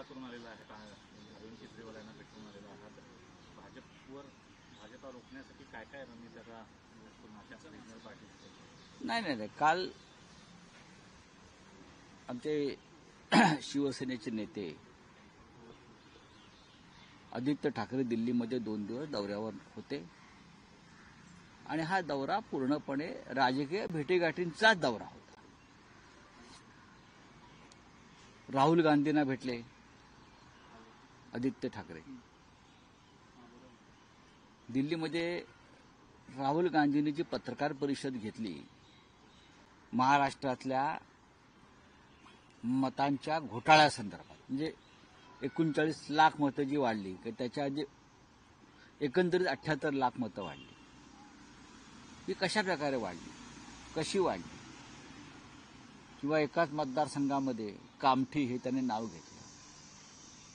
करून आलेला आहे. अरविंद केजरीवाल यांना भेटून आलेला आहात. भाजपा रोखण्यासाठी काय काय रणनीती आता रिजनल पार्टी? नाही, काल आमचे शिवसेनेचे नेते आदित्य ठाकरे दिल्लीमध्ये 2 दिवस दौऱ्यावर होते आणि हा दौरा पूर्णपणे राजकीय भेटीगाठींचाच दौरा होता. राहुल गांधींना भेटले आदित्य ठाकरे. दिल्लीमध्ये राहुल गांधींनी जी पत्रकार परिषद घेतली महाराष्ट्रातल्या मतांच्या घोटाळ्यासंदर्भात, म्हणजे 39 लाख मतं जी वाढली, त्याच्या आधी एकंदरीत 78 लाख मतं वाढली. ही कशा प्रकारे वाढली, कशी वाढली, किंवा एकाच मतदारसंघामध्ये कामठी हे त्याने नाव घेतलं,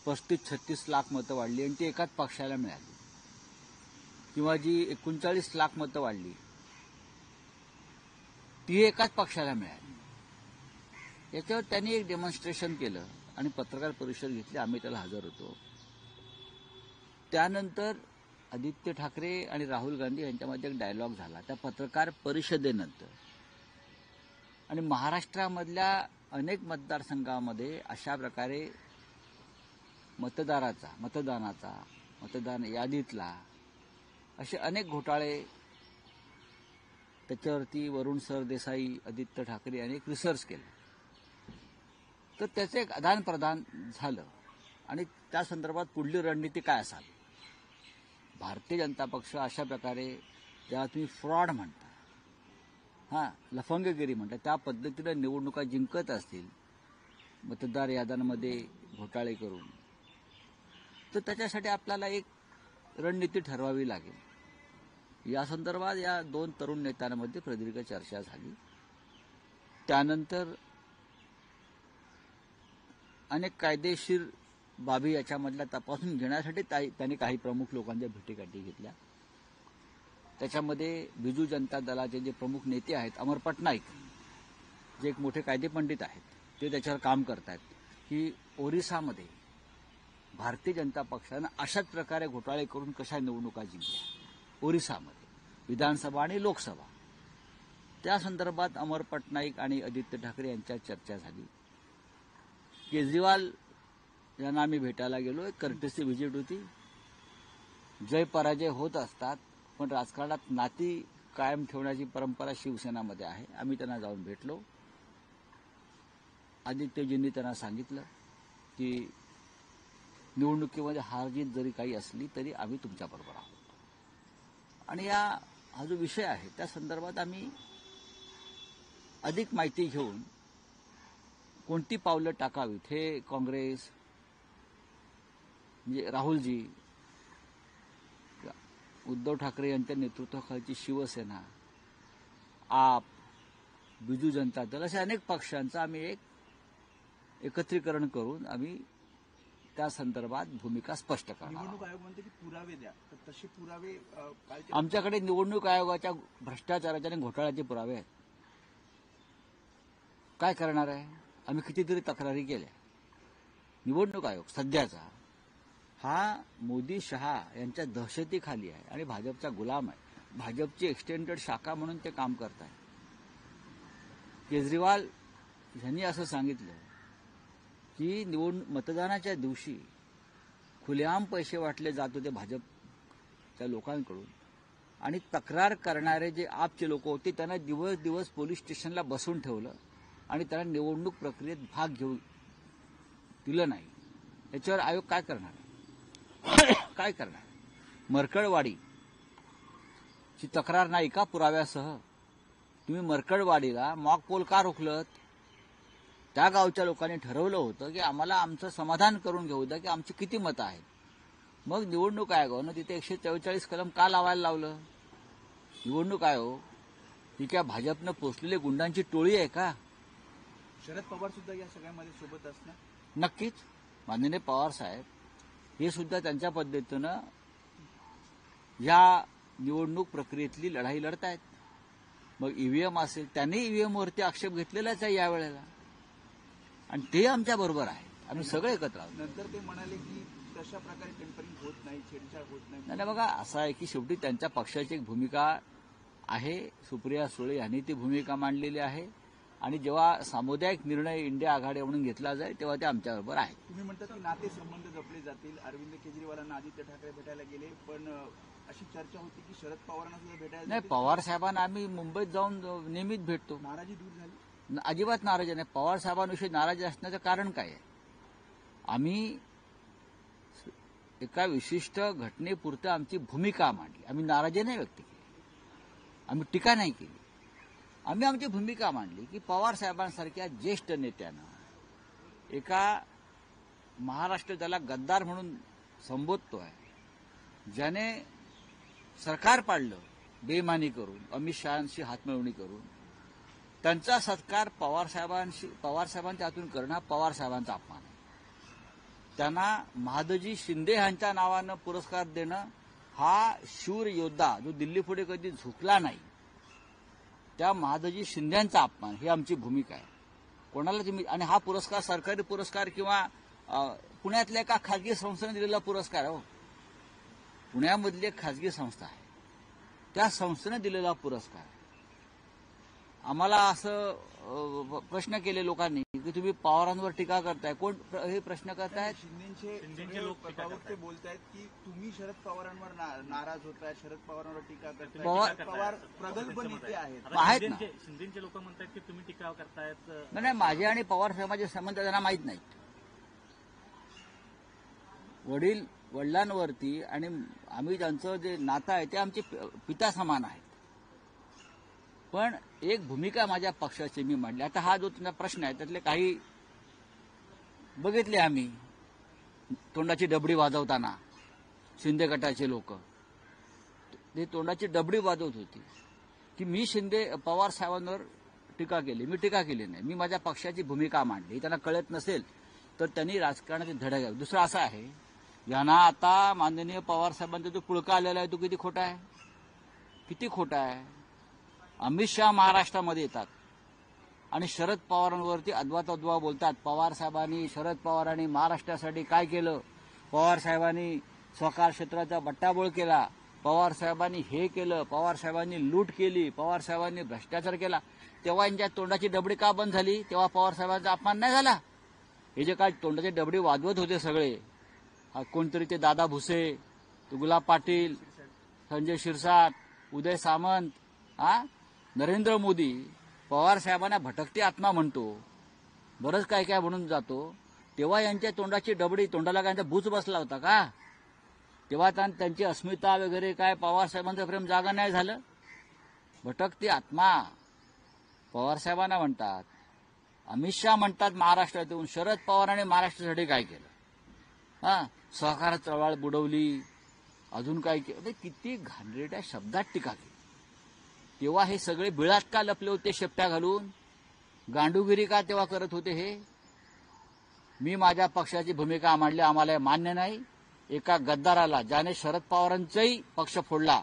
35-36 लाख मतं वाढली आणि ती एकाच पक्षाला मिळाली, किंवा जी 39 लाख मतं वाढली ती एकाच पक्षाला मिळाली. याच्यावर त्यांनी एक डेमॉन्स्ट्रेशन केलं आणि पत्रकार परिषद घेतली. आम्ही त्याला हजर होतो. त्यानंतर आदित्य ठाकरे आणि राहुल गांधी यांच्यामध्ये एक डायलॉग झाला त्या पत्रकार परिषदेनंतर. आणि महाराष्ट्रामधल्या अनेक मतदारसंघामध्ये अशा प्रकारे मतदान यादीतला असे अनेक घोटाळे, त्याच्यावरती वरुण सरदेसाई, आदित्य ठाकरे यांनी एक रिसर्च केलं. तर त्याचं एक आदान प्रदान झालं आणि त्या संदर्भात पुढली रणनीती काय असावी. भारतीय जनता पक्ष अशा प्रकारे ज्याला तुम्ही फ्रॉड म्हणता, लफंगगिरी म्हणता, त्या पद्धतीनं निवडणुका जिंकत असतील मतदार याद्यांमध्ये घोटाळे करून, तर त्याच्यासाठी आपल्याला एक रणनीती ठरवावी लागेल. या संदर्भात या 2 तरुण नेत्यांमध्ये प्रदीर्घ चर्चा झाली. त्यानंतर अनेक कायदेशीर बाबी याच्यामधल्या तपासून घेण्यासाठी त्यांनी काही प्रमुख लोकांच्या भेटीगाठी घेतल्या. त्याच्यामध्ये बिजू जनता दलाचे जे प्रमुख नेते आहेत, अमर पटनाईक, जे एक मोठे कायदेपंडित आहेत, ते त्याच्यावर काम करत आहेत की ओरिसामध्ये भारतीय जनता पक्षानं अशाच प्रकारे घोटाळे करून कशा निवडणुका जिंकल्या ओरिसामध्ये, विधानसभा आणि लोकसभा. त्या संदर्भात अमर पटनाईक आणि आदित्य ठाकरे यांच्यात चर्चा झाली. केजरीवाल यांना आम्ही भेटायला गेलो. एक कर्टेसी व्हिजिट होती. जय पराजय होत असतात, पण राजकारणात नाती कायम ठेवण्याची परंपरा शिवसेनामध्ये आहे. आम्ही त्यांना जाऊन भेटलो. आदित्यजींनी त्यांना सांगितलं की निवडणुकीमध्ये हारजीत जरी काही असली तरी आम्ही तुमच्याबरोबर आहोत. आणि हा जो विषय आहे त्या संदर्भात आम्ही अधिक माहिती घेऊन कोणती पावलं टाकावीत हे काँग्रेस, म्हणजे राहुलजी, उद्धव ठाकरे यांच्या नेतृत्वाखालची शिवसेना, आप, बिजू जनता दल अशा अनेक पक्षांचं आम्ही एक एकत्रीकरण करून आम्ही त्या संदर्भात भूमिका स्पष्ट करणार. निवडणूक आयोग म्हणते की पुरावे द्या, तर तसे पुरावे आमच्याकडे निवडणूक आयोगाच्या भ्रष्टाचाराच्या आणि घोटाळ्याचे पुरावे आहेत. काय करणार आहे? आम्ही कितीतरी तक्रारी केल्या. निवडणूक आयोग सध्याचा हा मोदी शहा यांच्या दहशतीखाली आहे आणि भाजपचा गुलाम आहे. भाजपची एक्सटेंडेड शाखा म्हणून ते काम करत आहे. केजरीवाल यांनी असं सांगितलं की मतदानाच्या दिवशी खुलेआम पैसे वाटले जात होते भाजपच्या लोकांकडून आणि तक्रार करणारे जे आपचे लोक होते त्यांना दिवस दिवस पोलीस स्टेशनला बसवून ठेवलं आणि त्यांना निवडणूक प्रक्रियेत भाग घेऊ दिलं नाही. याच्यावर आयोग काय करणार? काय करणार? मरकळवाडीची तक्रार नाही का पुराव्यासह? तुम्ही मरकळवाडीला मॉक पोल का रोखलं? त्या गावच्या लोकांनी ठरवलं होतं की आम्हाला आमचं समाधान करून घेऊ द्या की आमची किती मतं आहेत. मग निवडणूक आयोगानं तिथे 144 कलम का लावायला लावलं? निवडणूक आयोग ही क्या भाजपनं पोचलेले गुंडांची टोळी आहे का? शरद पवार सुद्धा या सगळ्यामध्ये सोबत असणार? नक्कीच. माननीय पवार साहेब हे सुद्धा त्यांच्या पद्धतीनं या निवडणूक प्रक्रियेतली लढाई लढतायत. मग ईव्हीएम असेल, त्यांनी ईव्हीएमवरती आक्षेप घेतलेलाच आहे यावेळेला आणि ते आमच्याबरोबर आहेत. आम्ही सगळे एकत्र आहोत. नंतर ते म्हणाले की तशा प्रकारे टेम्परिंग होत नाही, छेडछाड होत नाही. नाही बघा, असं आहे की शेवटी त्यांच्या पक्षाची एक भूमिका आहे. सुप्रिया सुळे यांनी ती भूमिका मांडलेली आहे आणि जेव्हा सामुदायिक निर्णय इंडिया आघाडी म्हणून घेतला जाईल तेव्हा ते आमच्याबरोबर आहे. तुम्ही म्हणतात की नातेसंबंध जपले जातील. अरविंद केजरीवालांना आदित्य ठाकरे भेटायला गेले, पण अशी चर्चा होती की शरद पवारांना सुद्धा भेटायला नाही, पवार साहेबांना आम्ही मुंबईत जाऊन नेहमीच भेटतो. नाराजी दूर झाली. अजिबात नाराजी नाही. पवार साहेबांविषयी नाराजी असण्याचं कारण काय आहे? आम्ही एका विशिष्ट घटनेपुरतं आमची भूमिका मांडली. आम्ही नाराजी नाही व्यक्त केली, आम्ही टीका नाही केली. आम्ही आमची भूमिका मांडली की पवार साहेबांसारख्या ज्येष्ठ नेत्यानं एका महाराष्ट्र ज्याला गद्दार म्हणून संबोधतोय, ज्याने सरकार पाडलं बेईमानी करून, अमित शहांशी हातमिळवणी करून, त्यांचा सत्कार पवार साहेबांच्या हातून करणं हा पवार साहेबांचा अपमान आहे. त्यांना महादजी शिंदे यांच्या नावानं पुरस्कार देणं हा शूर योद्धा जो दिल्ली पुढे कधी झुकला नाही, त्या महादजी शिंदेचा अपमान, ही आमची भूमिका आहे. कोणाला तुम्ही, आणि हा पुरस्कार सरकारी पुरस्कार किंवा पुण्यातल्या एका खाजगी संस्थेने दिलेला पुरस्कार आहे. पुण्यामधली एक खाजगी संस्था आहे, त्या संस्थेने दिलेला पुरस्कार. आम्हाला असं प्रश्न केले लोकांनी की तुम्ही पवारांवर टीका करताय. कोण हे प्रश्न करतायत? शिंदेचे लोक प्रवक्ते बोलतायत की तुम्ही शरद पवारांवर नाराज होताय, शरद पवारांवर टीका करताय. पवार प्रगल्भ नेते आहेत आहेत ना. शिंदेचे लोक म्हणतात की तुम्ही टीका करतायत. नाही, माझे आणि पवार साहेबांचे संबंध त्यांना माहीत नाहीत. वडिलांवरती आणि आम्ही ज्यांचं जे नातं आहे ते आमचे पिता समान आहेत. पण एक भूमिका माझ्या पक्षाची मी मांडली. आता हा जो तुमचा प्रश्न आहे त्यातले काही बघितले आम्ही, तोंडाची डबडी वाजवताना शिंदे गटाचे लोक ते तोंडाची डबडी वाजवत होती की मी पवार साहेबांवर टीका केली. मी टीका केली नाही, मी माझ्या पक्षाची भूमिका मांडली. त्यांना कळत नसेल तर त्यांनी राजकारणाचे धडे घ्यावे. दुसरं असं आहे, यांना आता माननीय पवार साहेबांचा जो पुळका आलेला आहे तो किती खोटा आहे, किती खोटा आहे. अमित शहा महाराष्ट्रामध्ये येतात आणि शरद पवारांवरती अद्वा बोलतात. पवार साहेबांनी, शरद पवारांनी महाराष्ट्रासाठी काय केलं, पवार साहेबांनी सहकार क्षेत्राचा बट्टाबोळ केला, पवार साहेबांनी हे केलं, पवार साहेबांनी लूट केली, पवार साहेबांनी भ्रष्टाचार केला. तेव्हा यांच्या तोंडाची डबडी का बंद झाली? तेव्हा पवार साहेबांचा अपमान नाही झाला? हे जे काय तोंडाची डबडी वाजवत होते सगळे, कोणतरी ते दादा भुसे, गुलाब पाटील, संजय शिरसाट, उदय सामंत, नरेंद्र मोदी, पवार साहेबांना भटकती आत्मा म्हणतो, बरंच काय काय म्हणून जातो. तेव्हा यांच्या तोंडाची डबडी, तोंडाला काय बूच बसला होता का? तेव्हा त्यांची अस्मिता वगैरे काय पवार साहेबांचं प्रेम जागा नाही झालं? भटकती आत्मा पवार साहेबांना म्हणतात. अमित शहा म्हणतात महाराष्ट्रात येऊन शरद पवारांनी महाराष्ट्रासाठी काय केलं, सहकार चळवळ बुडवली, अजून काय केलं, किती घाणेरड्या शब्दात टीका केली. तेव्हा हे सगळे बिळात का लपले होते शेपट्या घालून? गांडूगिरी का तेव्हा करत होते? हे मी माझ्या पक्षाची भूमिका मांडली, आम्हाला मान्य नाही. एका गद्दाराला, ज्याने शरद पवारांचाही पक्ष फोडला,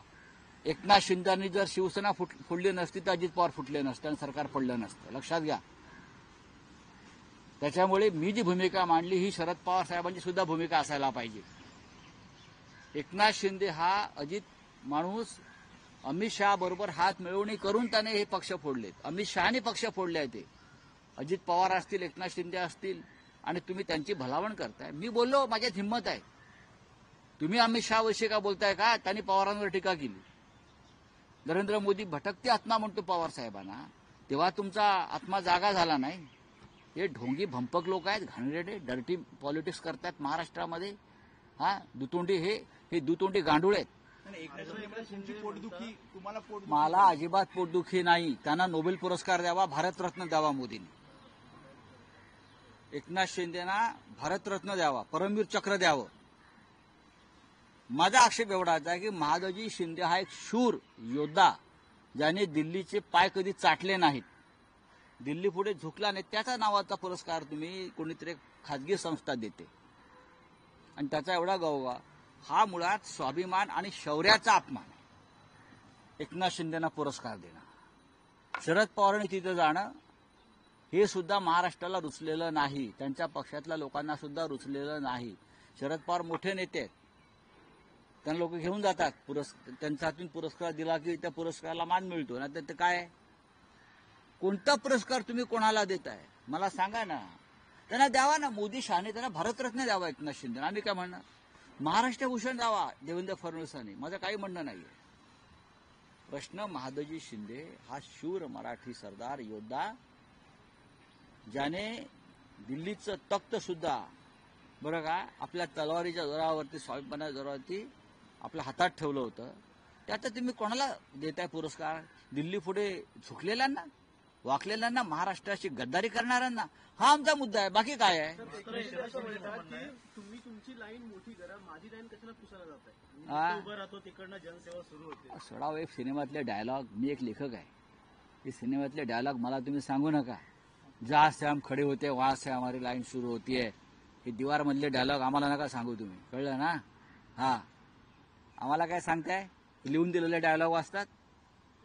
एकनाथ शिंदेंनी जर शिवसेना फोडली नसती तर अजित पवार फुटले नसते आणि सरकार पडलं नसतं, लक्षात घ्या. त्याच्यामुळे मी जी भूमिका मांडली ही शरद पवार साहेबांची सुद्धा भूमिका असायला पाहिजे. एकनाथ शिंदे हा अजित माणूस अमित शहा बरोबर हात मिळवणी करून त्याने हे पक्ष फोडलेत. अमित शहाने पक्ष फोडले आहे. ते अजित पवार असतील, एकनाथ शिंदे असतील, आणि तुम्ही त्यांची भलावण करताय. मी बोललो, माझ्यात हिंमत आहे. तुम्ही अमित शहाविषयी का बोलताय का? त्यांनी पवारांवर टीका केली. नरेंद्र मोदी भटकती आत्मा म्हणतो पवार साहेबांना, तेव्हा तुमचा आत्मा जागा झाला नाही. हे ढोंगी भंपक लोक आहेत, घाणेरडे, डर्टी पॉलिटिक्स करतात महाराष्ट्रामध्ये. दुतोंडी, हे दुतोंडी गांडूळ आहेत. मला अजिबात पोटदुखी नाही. त्यांना नोबेल पुरस्कार द्यावा, भारतरत्न द्यावा मोदींनी. एकनाथ शिंदेना भारतरत्न द्यावा, परमवीर चक्र द्यावं. माझा आक्षेप एवढाच आहे की महादजी शिंदे हा एक शूर योद्धा, ज्याने दिल्लीचे पाय कधी चाटले नाहीत, दिल्ली पुढे झुकला नाही. त्याच्या नावाचा पुरस्कार तुम्ही कोणीतरी खाजगी संस्था देते आणि त्याचा एवढा गौरव, हा मुळात स्वाभिमान आणि शौर्याचा अपमान आहे. एकनाथ शिंदेना पुरस्कार देणं, शरद पवारांनी तिथे जाणं हे सुद्धा महाराष्ट्राला रुचलेलं नाही, त्यांच्या पक्षातल्या लोकांना सुद्धा रुचलेलं नाही. शरद पवार मोठे नेते आहेत, त्यांना लोक घेऊन जातात, त्यांच्या हातून पुरस्कार दिला की त्या पुरस्काराला मान मिळतो ना. ते काय, कोणता पुरस्कार तुम्ही कोणाला देताय मला सांगा ना. त्यांना द्यावा ना, मोदी शहाने त्यांना भारतरत्न द्यावा एकनाथ शिंदे. आम्ही काय म्हणणार, महाराष्ट्र भूषण द्यावा देवेंद्र फडणवीसांनी, माझं काही म्हणणं नाहीये. प्रश्न महादजी शिंदे हा शूर मराठी सरदार योद्धा, ज्याने दिल्लीचं तख्त सुद्धा बरं का आपल्या तलवारीच्या जोरावरती, स्वाभिमानाच्या जोरावरती आपल्या हातात ठेवलं होतं. त्यात तुम्ही कोणाला देताय पुरस्कार? दिल्ली पुढे झुकलेल्यांना, वाकलेल्यांना, महाराष्ट्राची गद्दारी करणाऱ्यांना. हा आमचा मुद्दा आहे, बाकी काय आहे. तुम्ही तुमची लाईन मोठी करा, माझी लाईन कशाला पुसायला जाताय? उभं राहतो तिकडनं जनसेवा सुरू होते. सोडाव एक सिनेमातले डायलॉग, मी एक लेखक आहे, हे सिनेमातले डायलॉग मला तुम्ही सांगू नका. जहां से हम खडे होते वहां से हमारी लाईन सुरू होती है, हे दीवार मधले डायलॉग आम्हाला नका सांगू तुम्ही, कळलं ना. हा, आम्हाला काय सांगताय, लिहून दिलेले डायलॉग वाचतात.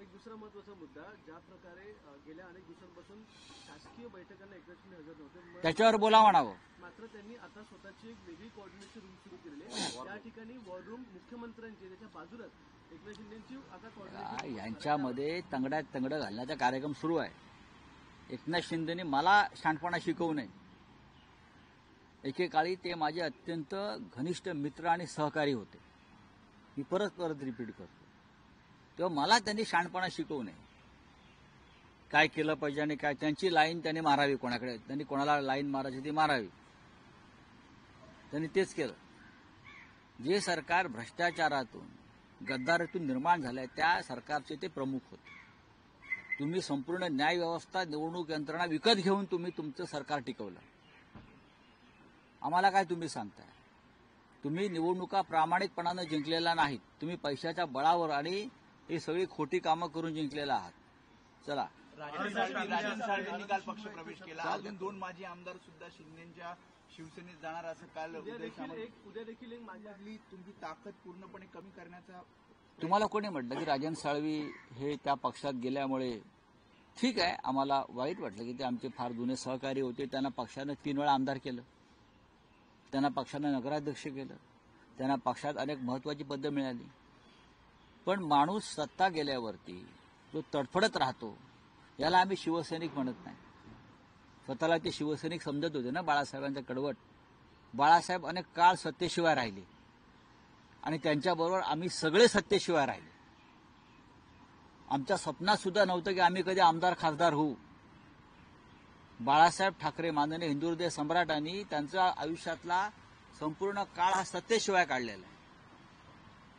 एक दुसरा महत्वाचा मुद्दा, ज्या प्रकारे गेल्या अनेक दिवसांपासून शासकीय बैठकांना एकनाथ शिंदे हजर नव्हते, त्याच्यावर बोला म्हणावं. मात्र त्यांनी आता स्वतःची एक वेगळी कोऑर्डिनेशन रूम सुरू केलेली आहे. या ठिकाणी वॉर रूम मुख्यमंत्र्यांची, त्याच्या बाजूलाच एकनाथ शिंदेची आता कोऑर्डिनेशन. यांच्यामध्ये तंगड्यात तंगडं घालण्याचा कार्यक्रम सुरू आहे. एकनाथ शिंदेनी मला शहाणपणा शिकवू नये. एकेकाळी ते माझे अत्यंत घनिष्ठ मित्र आणि सहकारी होते. मी परत परत रिपीट करतो, तेव्हा मला त्यांनी शहाणपणा शिकवू नये. काय केलं पाहिजे आणि काय, त्यांची लाईन त्यांनी मारावी, कोणाकडे त्यांनी कोणाला लाईन मारायची ती मारावी. त्यांनी तेच केलं. जे सरकार भ्रष्टाचारातून, गद्दारीतून निर्माण झालंय त्या सरकारचे ते प्रमुख होते. तुम्ही संपूर्ण न्याय व्यवस्था, निवडणूक यंत्रणा विकत घेऊन तुम्ही तुमचं सरकार टिकवलं. आम्हाला काय तुम्ही सांगताय, तुम्ही निवडणुका प्रामाणिकपणानं जिंकलेला नाहीत, तुम्ही पैशाच्या बळावर आणि ही सगळी खोटी कामं करून जिंकलेला आहात. चला, राजन साळवींनी काल पक्ष प्रवेश केला. अजून 2 माजी आमदार सुद्धा शिंदेच्या शिवसेनेत जाणार असं काल उदय सामंत. उद्या देखील एक माझ्यातली तुमची ताकद पूर्णपणे कमी करण्याचा. तुम्हाला कोणी म्हटलं की राजन साळवी हे त्या पक्षात गेल्यामुळे, ठीक आहे, आम्हाला वाईट वाटलं की ते आमचे फार जुने सहकारी होते. त्यांना पक्षानं 3 वेळा आमदार केलं, त्यांना पक्षानं नगराध्यक्ष केलं, त्यांना पक्षात अनेक महत्वाची पदं मिळाली. पण माणूस सत्ता गेल्यावरती जो तडफडत राहतो, याला आम्ही शिवसैनिक म्हणत नाही. स्वतःला ते शिवसैनिक समजत होते ना, बाळासाहेबांच्या कडवट. बाळासाहेब अनेक काळ सत्तेशिवाय राहिले आणि त्यांच्याबरोबर आम्ही सगळे सत्तेशिवाय राहिले. आमच्या स्वप्नात सुद्धा नव्हतं की आम्ही कधी आमदार खासदार होऊ. बाळासाहेब ठाकरे, माननीय हिंदू हृदय सम्राटांनी त्यांचा आयुष्यातला संपूर्ण काळ हा सत्तेशिवाय काढलेला आहे.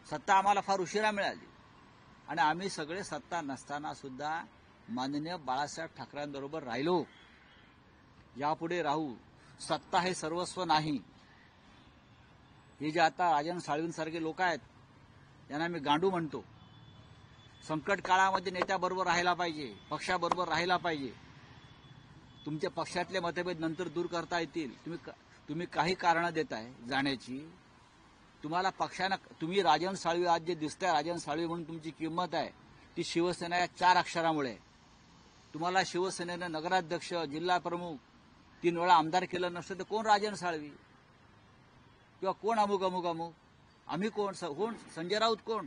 सत्ता आम्हाला फार उशिरा मिळाली आणि आम्ही सगळे सत्ता नसताना सुद्धा माननीय बाळासाहेब ठाकरेंबरोबर राहिलो. यापुढे राहू. सत्ता हे सर्वस्व नाही. हे जे आता राजन साळवींसारखे लोक आहेत, त्यांना मी गांडू म्हणतो. संकट काळामध्ये नेत्याबरोबर राहायला पाहिजे, पक्षाबरोबर राहायला पाहिजे. तुमच्या पक्षातले मतभेद नंतर दूर करता येतील. तुम्ही काही कारणं देताय जाण्याची. तुम्हाला पक्षानं, तुम्ही राजन साळवी आज जे दिसताय राजन साळवी म्हणून तुमची किंमत आहे ती शिवसेना या 4 अक्षरामुळे. तुम्हाला शिवसेनेनं नगराध्यक्ष, जिल्हा प्रमुख, 3 वेळा आमदार केलं नसतं तर कोण राजन साळवी किंवा कोण अमुक अमुक अमुक, आम्ही कोण, संजय राऊत कोण.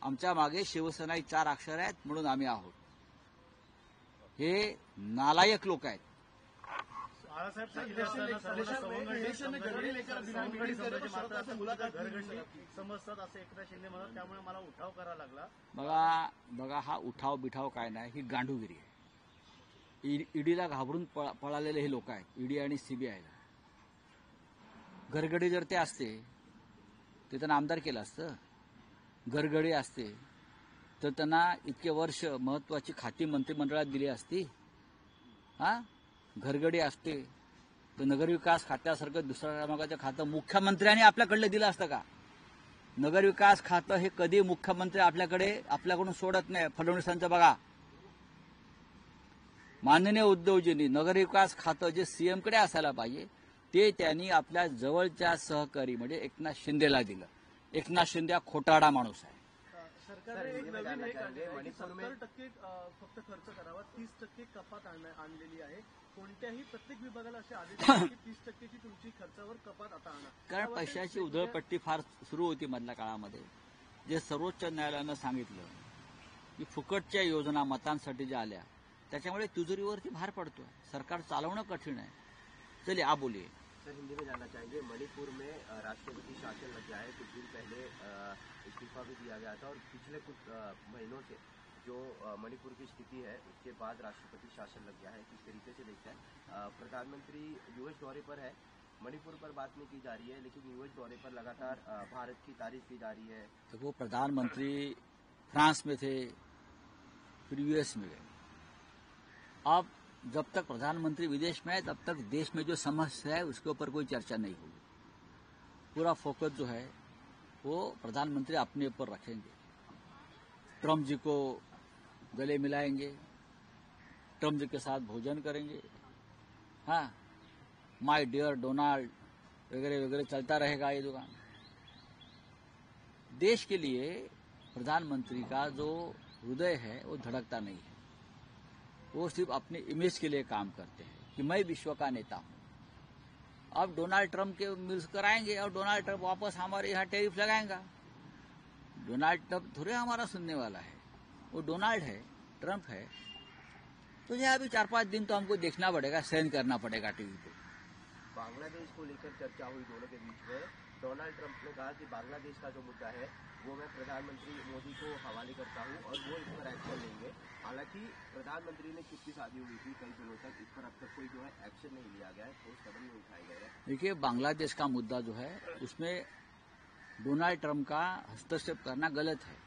आमच्या मागे शिवसेना ही 4 अक्षर आहेत म्हणून आम्ही आहोत. हे नालायक लोक आहेत. समजतात असं एकनाथ शिंदे म्हणतात, त्यामुळे मला उठाव करावा लागला. बघा हा उठाव बिठाव काय नाही, ही गांडूगिरी आहे. ईडीला घाबरून पळालेले हे लोक आहेत, ईडी आणि सीबीआयला. घरगडी जर ते असते ते त्यांना आमदार केलं असतं. घरगडी असते तर त्यांना इतके वर्ष महत्वाची खाती मंत्रिमंडळात दिली असती. हा, घरगडी असते तर नगरविकास खात्यासारखं दुसऱ्या क्रमांकाचं खातं मुख्यमंत्र्यांनी आपल्याकडलं दिलं असतं का? नगरविकास खातं हे कधी मुख्यमंत्री आपल्याकडून सोडत नाही. फडणवीसांचं बघा, माननीय उद्धवजींनी नगरविकास खातं जे सीएमकडे असायला पाहिजे ते त्यांनी आपल्या जवळच्या सहकारी म्हणजे एकनाथ शिंदेला दिलं. एकनाथ शिंदे हा खोटारडा माणूस आहे. सरकारने एक नवीन हे काढले आहे की 70% फक्त खर्च करावा, 30% कपात आणलेली आहे. कोणत्याही प्रत्येक विभागाला असे आदेश आहेत की 30%ची तुमची खर्चावर कपात आता आणा. कारण पैशाची उधळपट्टी फार सुरू होती मधल्या काळामध्ये. जे सर्वोच्च न्यायालयानं सांगितलं की फुकटच्या योजना मतांसाठी ज्या आल्या त्याच्यामुळे तिजोरीवरती भार पडतोय. सरकार चालवणं कठीण आहे. चलिए आप बोलिए. सर, हिंदी में जानना चाहेंगे, मणिपुर में राष्ट्रपति शासन लग गया है. कुछ दिन पहले इस्तीफा भी दिया गया था और पिछले कुछ महीनों से जो मणिपुर की स्थिति है उसके बाद राष्ट्रपति शासन लग गया है. किस तरीके से देखते हैं? प्रधानमंत्री यूएस दौरे पर है, मणिपुर पर बात नहीं की जा रही है, लेकिन यूएस दौरे पर लगातार भारत की तारीफ की जा रही है. तो वो प्रधानमंत्री फ्रांस में थे, फिर यूएस में गए. अब जब तक प्रधानमंत्री विदेश में है तब तक देश में जो समस्या है उसके ऊपर कोई चर्चा नहीं होगी. पूरा फोकस जो है वो प्रधानमंत्री अपने ऊपर रखेंगे. ट्रम्प जी को गले मिलाएंगे, ट्रम्प जी के साथ भोजन करेंगे. हाँ, माय डियर डोनाल्ड वगैरह वगैरह चलता रहेगा ये दुकान. देश के लिए प्रधानमंत्री का जो हृदय है वो धड़कता नहीं है. वो सिर्फ अपने इमेज के लिए काम करते हैं कि मैं विश्व का नेता हूं. अब डोनाल्ड ट्रंप के मिल्स कराएंगे और डोनाल्ड ट्रंप वापस हमारे यहाँ टैरिफ लगाएगा. डोनाल्ड ट्रंप थोड़े हमारा सुनने वाला है, वो डोनाल्ड है, ट्रंप है. तो ये अभी 4-5 दिन तो हमको देखना पड़ेगा, सहन करना पड़ेगा टीवी पे. बांग्लादेश को लेकर चर्चा हुई दोनों के बीच में. डोनाल्ड ट्रंप ने कहा कि बांग्लादेश का जो मुद्दा है वो मैं प्रधानमंत्री मोदी को हवाले करता हूं और वो इस पर एक्शन लेंगे. हालांकि प्रधानमंत्री ने चुप्पी साधी हुई थी कई दिनों तक. इस पर अब तक कोई जो है एक्शन नहीं लिया गया है, ठोस कदम नहीं उठाए गए हैं. देखिए, बांग्लादेश का मुद्दा जो है उसमें डोनाल्ड ट्रंप का हस्तक्षेप करना गलत है.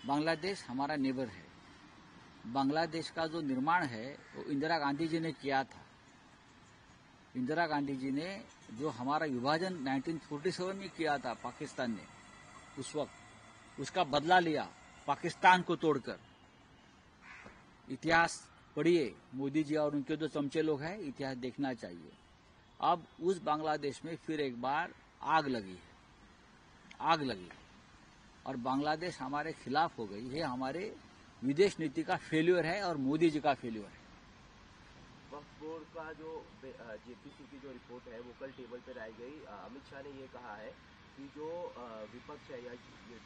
बांग्लादेश हमारा नेबर है. बांग्लादेश का जो निर्माण है वो इंदिरा गांधी जी ने किया था. इंदिरा गांधी जी ने जो हमारा विभाजन 1947 में किया था पाकिस्तान ने, उस वक्त उसका बदला लिया पाकिस्तान को तोड़कर. इतिहास पढ़िए, मोदी जी और उनके जो चमचे लोग हैं, इतिहास देखना चाहिए. अब उस बांग्लादेश में फिर एक बार आग लगी है, आग लगी और बांग्लादेश हमारे खिलाफ हो गई. ये हमारे विदेश नीति का फेल्यूर है और मोदी जी का फेल्यूर है. वक्फ बोर्ड का जो जेपीसी की जो रिपोर्ट है वो कल टेबल पर लाई गई. अमित शाह ने ये कहा है कि जो विपक्ष है या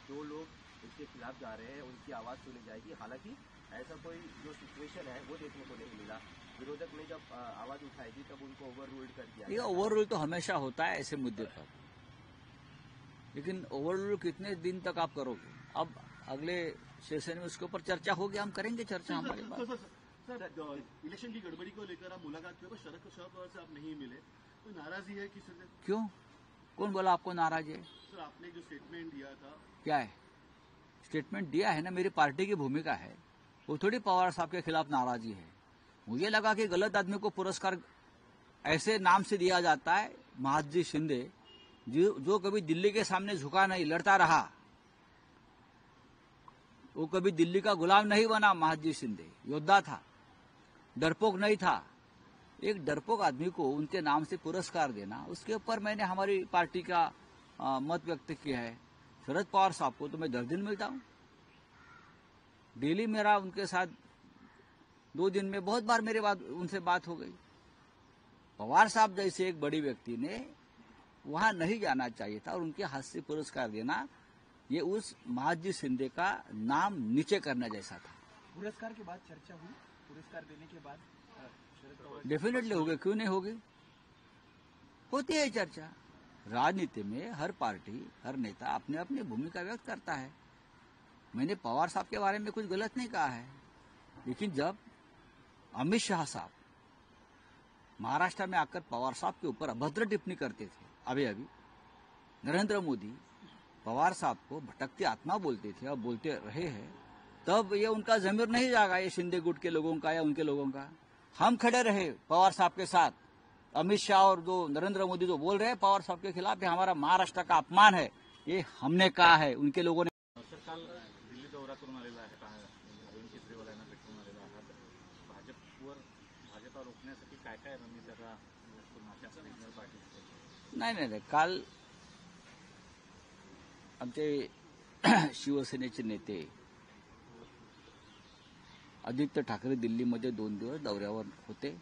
जो लोग इसके खिलाफ जा रहे हैं उनकी आवाज सुनी जाएगी. हालांकि ऐसा कोई जो सिचुएशन है वो देखने को नहीं मिला. विरोधक ने जब आवाज उठाई थी तब उनको ओवर रूल्ड कर दिया. ये ओवर रूल तो हमेशा होता है ऐसे मुद्दे पर, लेकिन ओवर रूल कितने दिन तक आप करोगे? अब अगले सेशन में उसके ऊपर चर्चा होगी, हम करेंगे चर्चा हमारे पास. सर, इलेक्शन की गड़बड़ी को लेकर आप मुलाकात किए, शरद पवार से आप नहीं मिले, तो नाराजगी है किसी से? क्यों? कौन बोला आपको नाराज है? सर, आपने जो स्टेटमेंट दिया था. क्या है? स्टेटमेंट दिया है ना, मेरी पार्टी की भूमिका है. वो थोड़ी पवार साहब के खिलाफ नाराजगी है. मुझे लगा कि गलत आदमी को पुरस्कार ऐसे नाम से दिया जाता है. महादजी शिंदे जो कभी दिल्ली के सामने झुका नहीं, लड़ता रहा, वो कभी दिल्ली का गुलाम नहीं बना. महादजी शिंदे योद्धा था, डरपोक नहीं था. एक डरपोक आदमी को उनके नाम से पुरस्कार देना, उसके ऊपर मैंने हमारी पार्टी का मत व्यक्त किया है. शरद पवार साहब को तो मैं 10 दिन मिलता हूं. डेली मेरा उनके साथ 2 दिन में बहुत बार मेरे बाद उनसे बात हो गई. पवार साहब जैसे एक बड़ी व्यक्ति ने वहां नहीं जाना चाहिए था और उनके हाथ से पुरस्कार देना, ये उस महादजी शिंदे का नाम नीचे करने जैसा था. पुरस्कार के बाद चर्चा हुई, पुरस्कार देने के बाद शरद पवार डेफिनेटली होगी, क्यों नहीं होगी? होती है चर्चा. राजनीति में हर पार्टी, हर नेता अपने अपनी भूमिका व्यक्त करता है. मैंने पवार साहब के बारे में कुछ गलत नहीं कहा है, लेकिन जब अमित शाह साहब महाराष्ट्र में आकर पवार साहब के ऊपर अभद्र टिप्पणी करते थे, अभी नरेंद्र मोदी पवार साहब को भटकती आत्मा बोलते थे और बोलते रहे हैं, तब ये उनका जमीर नहीं जागा, ये शिंदे गुट के लोगों का या उनके लोगों का. हम खड़े रहे पवार साहब के साथ. अमित शाह और जो नरेंद्र मोदी जो बोल रहे हैं पवार साहब के खिलाफ, ये हमारा महाराष्ट्र का अपमान है, ये हमने कहा है, उनके लोगों ने. सर, काल दिल्ली दौरा करून आलेला आहे, अरविंद केजरीवाल यांना भेटून आलेला आहात. भाजपा रोखण्यासाठी काय काय रणनीती आता नॅशनल पार्टी? नाही, काल आमचे शिवसेनेचे नेते आदित्य ठाकरे दिल्लीमध्ये 2 दिवस दौऱ्यावर होते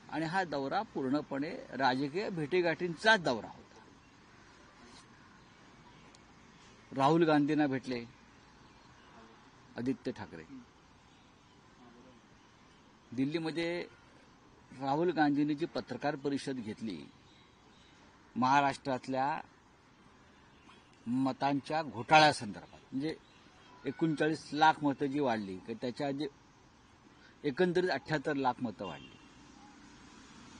आणि हा दौरा पूर्णपणे राजकीय भेटीगाठींचाच दौरा होता. राहुल गांधींना भेटले आदित्य ठाकरे. दिल्लीमध्ये राहुल गांधींनी जी पत्रकार परिषद घेतली महाराष्ट्रातल्या मतांच्या घोटाळ्यासंदर्भात, म्हणजे 39 लाख मतं जी वाढली की त्याच्या आधी एकंदरीत 78 लाख मतं वाढली.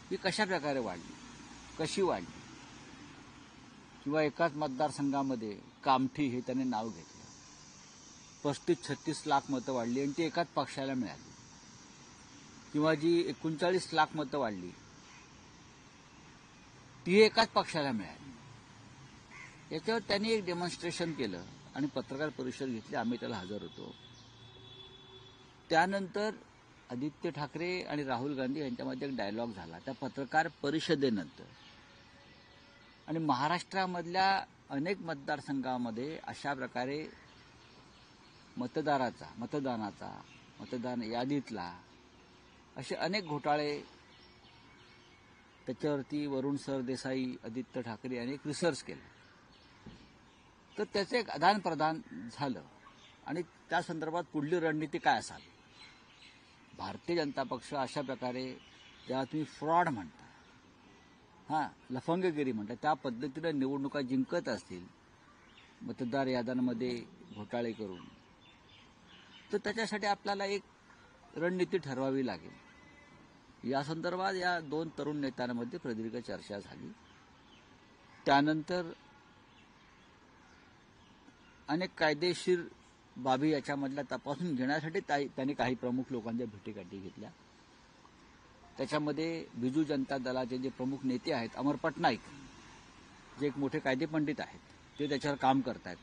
ही कशा प्रकारे वाढली, कशी वाढली, किंवा एकाच मतदारसंघामध्ये कामठी हे त्याने नाव घेतलं, 35-36 लाख मतं वाढली आणि ती एकाच पक्षाला मिळाली, किंवा जी 39 लाख मतं वाढली ती एकाच पक्षाला मिळाली. याच्यावर त्यांनी एक डेमॉन्स्ट्रेशन केलं आणि पत्रकार परिषद घेतली. आम्ही त्याला हजर होतो. त्यानंतर आदित्य ठाकरे आणि राहुल गांधी यांच्यामध्ये एक डायलॉग झाला त्या पत्रकार परिषदेनंतर. आणि महाराष्ट्रामधल्या अनेक मतदारसंघामध्ये अशा प्रकारे मतदान यादीतला असे अनेक घोटाळे, त्याच्यावरती वरुण सरदेसाई, आदित्य ठाकरे यांनी एक रिसर्च केलं. तर त्याचं एक आदान प्रदान झालं आणि त्या संदर्भात पुढली रणनीती काय असावी. भारतीय जनता पक्ष अशा प्रकारे ज्याला तुम्ही फ्रॉड म्हणता, लफंगगिरी म्हणता, त्या पद्धतीनं निवडणुका जिंकत असतील मतदार याद्यांमध्ये घोटाळे करून, तर त्याच्यासाठी आपल्याला एक रणनीती ठरवावी लागेल. या संदर्भात या 2 तरुण नेत्यांमध्ये प्रदीर्घ चर्चा झाली. त्यानंतर अनेक कायदेशीर बाबी याच्यामधल्या तपासून घेण्यासाठी त्यांनी काही प्रमुख लोकांच्या भेटीगाठी घेतल्या. त्याच्यामध्ये बिजू जनता दलाचे जे प्रमुख नेते आहेत, अमर पटनाईक, जे एक मोठे कायदेपंडित आहेत, ते त्याच्यावर काम करतायत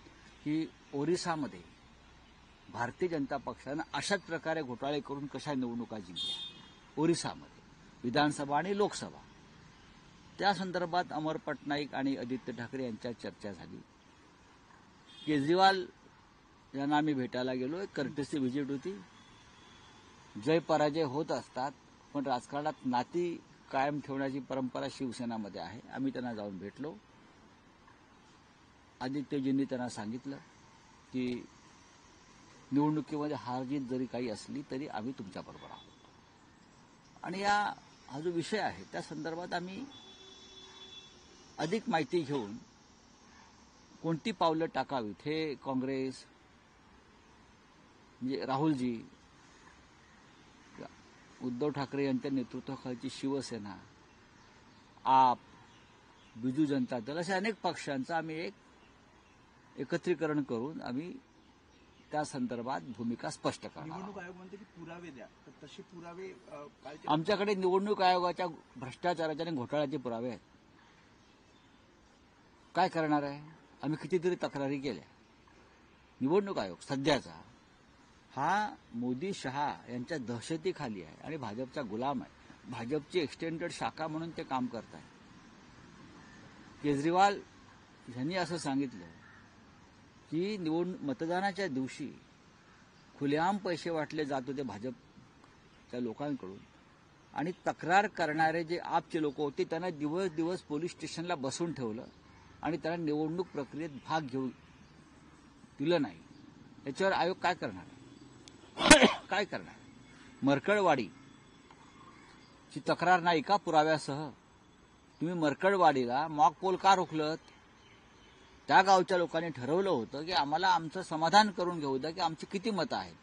की ओरिसामध्ये भारतीय जनता पक्षानं अशाच प्रकारे घोटाळे करून कशा निवडणुका जिंकल्या ओरिसामध्ये, विधानसभा आणि लोकसभा. त्या संदर्भात अमर पटनाईक आणि आदित्य ठाकरे यांच्यात चर्चा झाली. केजरीवाल यांना आम्ही भेटायला गेलो. एक कर्टेसी व्हिजिट होती. जय पराजय होत असतात, पण राजकारणात नाती कायम ठेवण्याची परंपरा शिवसेनामध्ये आहे. आम्ही त्यांना जाऊन भेटलो. आदित्यजींनी त्यांना सांगितलं की निवडणुकीमध्ये हारजीत जरी काही असली तरी आम्ही तुमच्याबरोबर आहोत. आणि हा जो विषय आहे त्या संदर्भात आम्ही अधिक माहिती घेऊन कोणती पावलं टाकावीत हे काँग्रेस, म्हणजे राहुलजी, उद्धव ठाकरे यांच्या नेतृत्वाखालची शिवसेना, आप, बिजू जनता दल अशा अनेक पक्षांचं आम्ही एक एकत्रीकरण करून आम्ही त्या संदर्भात भूमिका स्पष्ट करणार. निवडणूक आयोग म्हणते की पुरावे द्या, तर तसे पुरावे आमच्याकडे निवडणूक आयोगाच्या भ्रष्टाचाराच्या आणि घोटाळ्याचे पुरावे आहेत. काय करणार आहे? आम्ही कितीतरी तक्रारी केल्या. निवडणूक आयोग सध्याचा हा मोदी शहा यांच्या दहशतीखाली आहे आणि भाजपचा गुलाम आहे. भाजपची एक्सटेंडेड शाखा म्हणून ते काम करत आहे. केजरीवाल यांनी असं सांगितलं की मतदानाच्या दिवशी खुलेआम पैसे वाटले जात होते भाजपच्या लोकांकडून आणि तक्रार करणारे जे आपचे लोक होते त्यांना दिवस दिवस पोलीस स्टेशनला बसवून ठेवलं आणि त्यांना निवडणूक प्रक्रियेत भाग घेऊ दिलं नाही. याच्यावर आयोग काय करणार? काय करणार? मरकळवाडीची तक्रार नाही का पुराव्यासह? तुम्ही मरकळवाडीला मॉक पोल का रोखलत? त्या गावच्या लोकांनी ठरवलं होतं की आम्हाला आमचं समाधान करून घेऊ द्या की आमची किती मतं आहेत.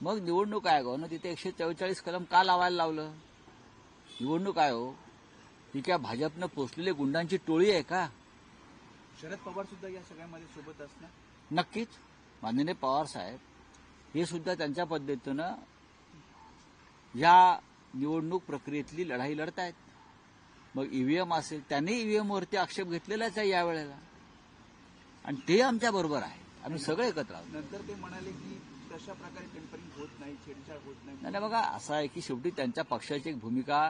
मग निवडणूक आयोगानं तिथे 144 कलम का लावायला लावलं? निवडणूक आयोग ही क्या भाजपनं पोचलेली गुंडांची टोळी आहे का? शरद पवार सुद्धा या सगळ्यामध्ये सोबत असणार? नक्कीच. माननीय पवार साहेब हे सुद्धा त्यांच्या पद्धतीनं या निवडणूक प्रक्रियेतली लढाई लढतायत. मग ईव्हीएम असेल, त्यांनी ईव्हीएमवरती आक्षेप घेतलेलाच आहे यावेळेला आणि ते आमच्या बरोबर आहे. आम्ही सगळे एकत्र आहोत. नंतर ते म्हणाले की तशा प्रकारे टेम्परिंग होत नाही, छेडछाड होत नाही. नाही बघा, असं आहे की शेवटी त्यांच्या पक्षाची एक भूमिका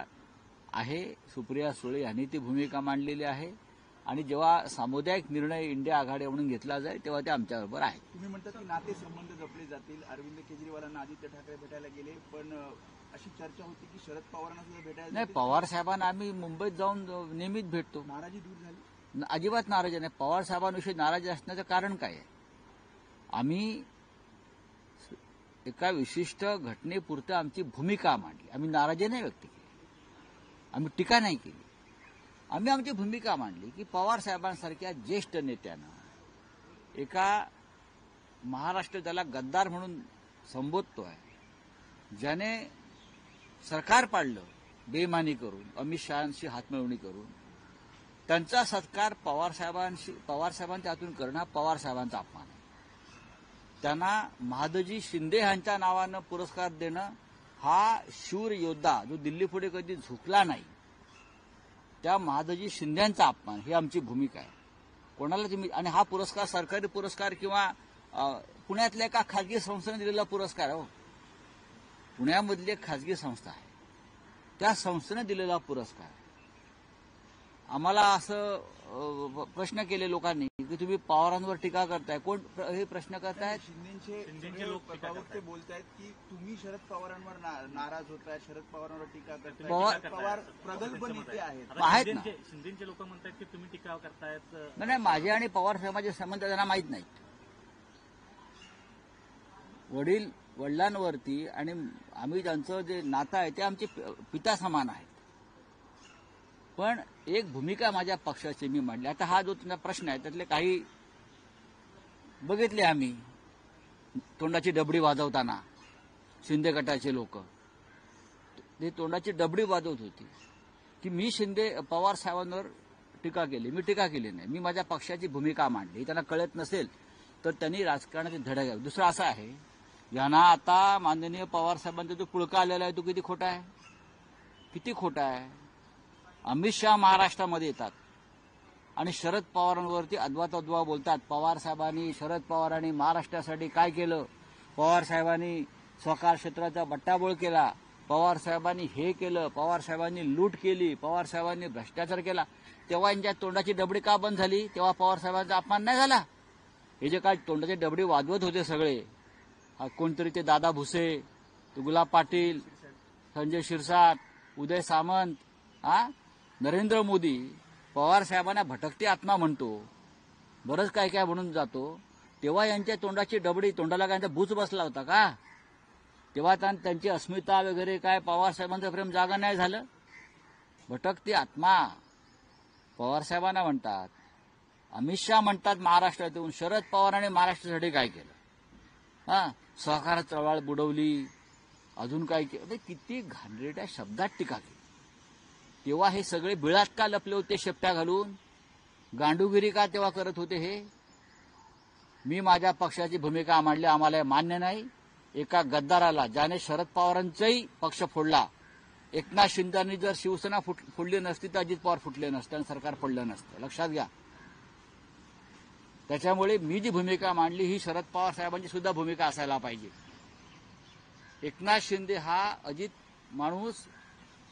आहे. सुप्रिया सुळे यांनी ती भूमिका मांडलेली आहे आणि जेव्हा सामुदायिक निर्णय इंडिया आघाडी म्हणून घेतला जाईल तेव्हा ते आमच्याबरोबर आहेत. तुम्ही म्हणतात की नाते संबंध जपले जातील. अरविंद केजरीवालांना आदित्य ठाकरे भेटायला गेले, पण अशी चर्चा होती की शरद पवारांना सुद्धा भेटायला नाही, जातील. पवार साहेबांना आम्ही मुंबईत जाऊन नेहमीच भेटतो. नाराजी दूर झाली. अजिबात नाराजी नाही. पवार साहेबांविषयी नाराजी असण्याचं कारण काय आहे? आम्ही एका विशिष्ट घटनेपुरतं आमची भूमिका मांडली. आम्ही नाराजी नाही व्यक्त केली, आम्ही टीका नाही केली. आम्ही आमची भूमिका मांडली की पवार साहेबांसारख्या ज्येष्ठ नेत्यानं एका महाराष्ट्र त्याला गद्दार म्हणून संबोधतोय, ज्याने सरकार पाडलं बेईमानी करून, अमित शहांशी हातमिळवणी करून, त्यांचा सत्कार पवार साहेबांच्या हातून करणं हा पवार साहेबांचा अपमान आहे. त्यांना महादजी शिंदे यांच्या नावानं पुरस्कार देणं हा शूर योद्धा जो दिल्ली पुढे कधी झुकला नाही त्या महादजी शिंदेचा अपमान, ही आमची भूमिका आहे. कोणाला तुम्ही, आणि हा पुरस्कार सरकारी पुरस्कार किंवा पुण्यातल्या एका खाजगी संस्थेने दिलेला पुरस्कार आहे. पुण्यामधली एक खाजगी संस्था आहे, त्या संस्थेने दिलेला पुरस्कार. आम्हाला असं प्रश्न केले लोकांनी की तुम्ही पवारांवर टीका करताय. कोण हे प्रश्न करतायत? शिंदेचे लोक प्रवक्ते बोलतायत की तुम्ही शरद पवारांवर नाराज होताय, शरद पवारांवर टीका करताय. पवार प्रगल्भ नेते आहेत ना. शिंदेचे लोक म्हणतात की तुम्ही टीका करतायत. नाही, माझे आणि पवार साहेबांचे संबंध त्यांना माहीत नाहीत. वडिलांवरती आणि आम्ही ज्यांचं जे नातं आहे ते आमचे पिता समान आहेत. पण एक भूमिका माझ्या पक्षाची मी मांडली. आता हा जो तुमचा प्रश्न आहे त्यातले काही बघितले आम्ही, तोंडाची डबडी वाजवताना शिंदे गटाचे लोक ते तोंडाची डबडी वाजवत होती की मी पवार साहेबांवर टीका केली. मी टीका केली नाही, मी माझ्या पक्षाची भूमिका मांडली. त्यांना कळत नसेल तर त्यांनी राजकारणाचे धडा घ्यावे. दुसरं असं आहे, यांना आता माननीय पवार साहेबांचा जो पुळका आलेला आहे तो किती खोटा आहे, किती खोटा आहे. अमित शहा महाराष्ट्रामध्ये येतात आणि शरद पवारांवरती अद्वा बोलतात. पवार साहेबांनी, शरद पवारांनी महाराष्ट्रासाठी काय केलं, पवार साहेबांनी सहकार क्षेत्राचा बट्टाबोळ केला, पवार साहेबांनी हे केलं, पवार साहेबांनी लूट केली, पवार साहेबांनी भ्रष्टाचार केला. तेव्हा यांच्या तोंडाची डबडी का बंद झाली? तेव्हा पवार साहेबांचा अपमान नाही झाला. हे जे काय तोंडाची डबडी वाजवत होते सगळे, कोणतरी ते दादा भुसे, गुलाब पाटील, संजय शिरसाट, उदय सामंत, नरेंद्र मोदी, पवार साहेबांना भटकती आत्मा म्हणतो, बरंच काय काय म्हणून जातो. तेव्हा यांच्या तोंडाची डबडी, तोंडाला काय बूच बसला होता का? तेव्हा त्यांची अस्मिता वगैरे काय पवार साहेबांचं प्रेम जागा नाही झालं? भटकती आत्मा पवार साहेबांना म्हणतात. अमित शहा म्हणतात महाराष्ट्रातून शरद पवारांनी महाराष्ट्रासाठी काय केलं, सहकार चळवळ बुडवली, अजून काय केलं, किती घाणेरड्या शब्दात टीका केली. तेव्हा हे सगळे बिळात का लपले होते शेपट्या घालून? गांडूगिरी का तेव्हा करत होते? हे मी माझ्या पक्षाची भूमिका मांडली, आम्हाला मान्य नाही. एका गद्दाराला, ज्याने शरद पवारांचाही पक्ष फोडला, एकनाथ शिंदेंनी जर शिवसेना फोडली नसती तर अजित पवार फुटले नसते आणि सरकार पडलं नसतं, लक्षात घ्या. त्याच्यामुळे मी जी भूमिका मांडली ही शरद पवार साहेबांची सुद्धा भूमिका असायला पाहिजे. एकनाथ शिंदे हा अजित माणूस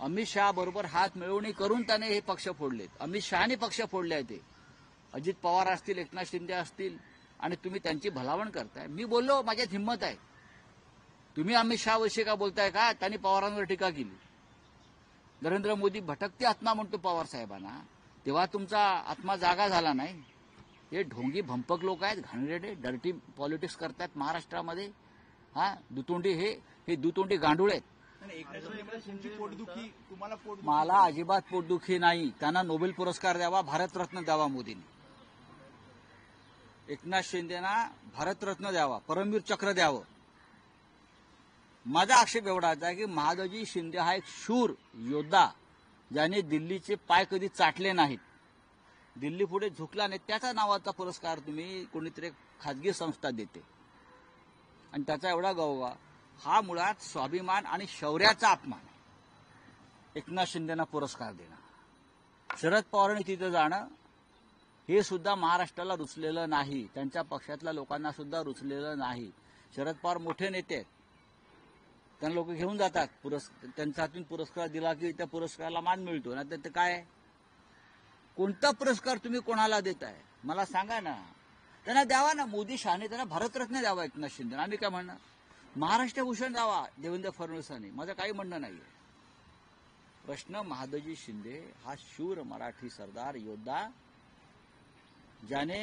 अमित शहा बरोबर हात मिळवणी करून त्याने हे पक्ष फोडलेत. अमित शहानी पक्ष फोडले आहे ते. अजित पवार असतील, एकनाथ शिंदे असतील, आणि तुम्ही त्यांची भलावण करताय. मी बोललो, माझ्यात हिंमत आहे. तुम्ही अमित शहाविषयी का बोलताय का? त्यांनी पवारांवर टीका केली. नरेंद्र मोदी भटकती आत्मा म्हणतो पवार साहेबांना, तेव्हा तुमचा आत्मा जागा झाला नाही. हे ढोंगी भंपक लोक आहेत, घाणेरडे, डर्टी पॉलिटिक्स करतात महाराष्ट्रामध्ये. दुतोंडी, हे दुतोंडी गांडूळ आहेत. मला अजिबात पोटदुखी नाही. त्यांना नोबेल पुरस्कार द्यावा, भारतरत्न द्यावा मोदींनी. एकनाथ शिंदेना भारतरत्न द्यावा, परमवीर चक्र द्यावं. माझा आक्षेप एवढाच आहे की महादजी शिंदे हा एक शूर योद्धा, ज्याने दिल्लीचे पाय कधी चाटले नाहीत, दिल्ली पुढे झुकला नाही. त्याच्या नावाचा पुरस्कार तुम्ही कोणीतरी खाजगी संस्था देते आणि त्याचा एवढा गौरव, हा मुळात स्वाभिमान आणि शौर्याचा अपमान आहे. एकनाथ शिंदेना पुरस्कार देणं, शरद पवारांनी तिथे जाणं, हे सुद्धा महाराष्ट्राला रुचलेलं नाही. त्यांच्या पक्षातल्या लोकांना सुद्धा रुचलेलं नाही. शरद पवार मोठे नेते आहेत, त्यांना लोक घेऊन जातात. त्यांच्या हातून पुरस्कार दिला की त्या पुरस्काराला मान मिळतो, नाही तर ते काय कोणता पुरस्कार तुम्ही कोणाला देताय मला सांगा ना. त्यांना द्यावा ना, मोदी शहाणे त्यांना भारतरत्न द्यावा एकनाथ शिंदे. आम्ही काय म्हणणार, महाराष्ट्र भूषण द्यावा देवेंद्र फडणवीसांनी, माझं काही म्हणणं नाहीये. प्रश्न महादजी शिंदे हा शूर मराठी सरदार योद्धा, ज्याने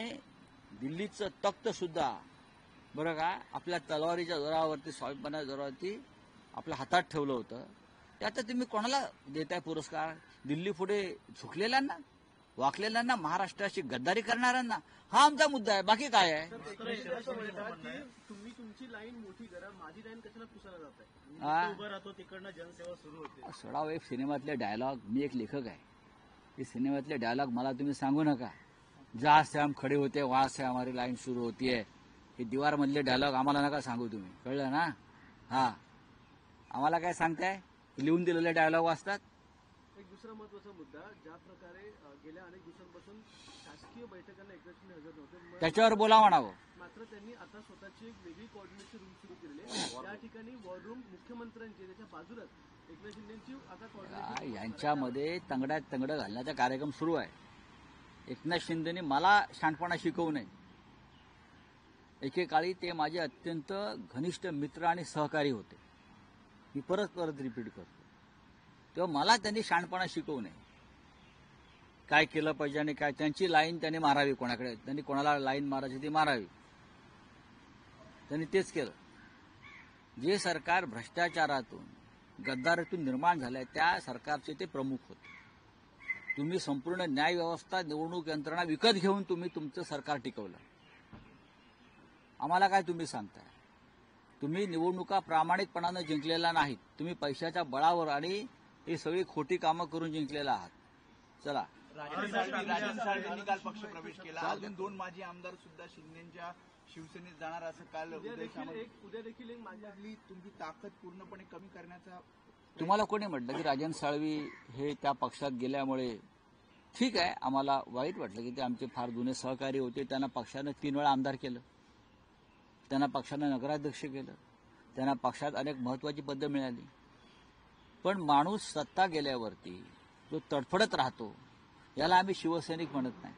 दिल्लीचं तख्त सुद्धा बरं का आपल्या तलवारीच्या जोरावरती, स्वाभिमानाच्या जोरावरती आपल्या हातात ठेवलं होतं. ते आता तुम्ही कोणाला देताय पुरस्कार? दिल्ली पुढे झुकलेल्यांना, वाकलेल्यांना, महाराष्ट्राची गद्दारी करणाऱ्यांना. हा आमचा मुद्दा आहे, बाकी काय आहे? असं म्हणतात की तुम्ही तुमची लाईन मोठी करा, माझी लाईन कशाला पुसायला जात आहे? हा? उभं राहतो तिकडनं जनसेवा सुरू होते. सोडाव एक सिनेमातले डायलॉग, मी एक लेखक आहे, हे सिनेमातले डायलॉग मला तुम्ही सांगू नका. जहां से हम खडे होते वहां से हमारी लाईन सुरू होती है, हे दीवार मधले डायलॉग आम्हाला नका सांगू तुम्ही, कळलं ना? हा, आम्हाला काय सांगताय? लिहून दिलेले डायलॉग वाचतात. एक दुसरा महत्वाचा मुद्दा, ज्या प्रकारे गेल्या अनेक दिवसांपासून शासकीय बैठकांना एकनाथ शिंदे हजर नव्हते, त्याच्यावर बोला म्हणावं. मात्र त्यांनी आता स्वतःची एक वेगळी कोऑर्डिनेशन रूम सुरू केलेली आहे. त्या ठिकाणी वॉर रूम मुख्यमंत्र्यांची, त्याच्या बाजूलाच एकनाथ शिंदेची आता कोऑर्डिनेशन. यांच्यामध्ये तंगड्यात तंगडं घालण्याचा कार्यक्रम सुरू आहे. एकनाथ शिंदेने मला शहाणपणा शिकवू नये. एकेकाळी ते माझे अत्यंत घनिष्ठ मित्र आणि सहकारी होते. मी परत परत रिपीट करतो, तेव्हा मला त्यांनी शहाणपणा शिकवू नये. काय केलं पाहिजे आणि काय, त्यांची लाईन त्यांनी मारावी, कोणाकडे त्यांनी कोणाला लाईन मारायची ती मारावी. त्यांनी तेच केलं. जे सरकार भ्रष्टाचारातून, गद्दारीतून निर्माण झालंय त्या सरकारचे ते प्रमुख होते. तुम्ही संपूर्ण न्याय व्यवस्था, निवडणूक यंत्रणा विकत घेऊन तुम्ही तुमचं सरकार टिकवलं. आम्हाला काय तुम्ही सांगताय? तुम्ही निवडणुका प्रामाणिकपणानं जिंकलेला नाहीत, तुम्ही पैशाच्या बळावर आणि ही सगळी खोटी कामं करून जिंकलेला आहात. चला, राजन साळवेंनी काल पक्ष प्रवेश केला. अजून 2 माजी आमदार सुद्धा शिंदेच्या शिवसेनेत जाणार असं काल उदय देखील एक मांडली. तुमची ताकद पूर्णपणे कमी करण्याचा तुम्हाला कोणी म्हटलं की राजन साळवी हे त्या पक्षात गेल्यामुळे? ठीक आहे, आम्हाला वाईट वाटलं की ते आमचे फार जुने सहकारी होते. त्यांना पक्षानं 3 वेळा आमदार केलं, त्यांना पक्षानं नगराध्यक्ष केलं, त्यांना पक्षात अनेक महत्वाची पदं मिळाली. पण माणूस सत्ता गेल्यावरती जो तडफडत राहतो याला आम्ही शिवसैनिक म्हणत नाही.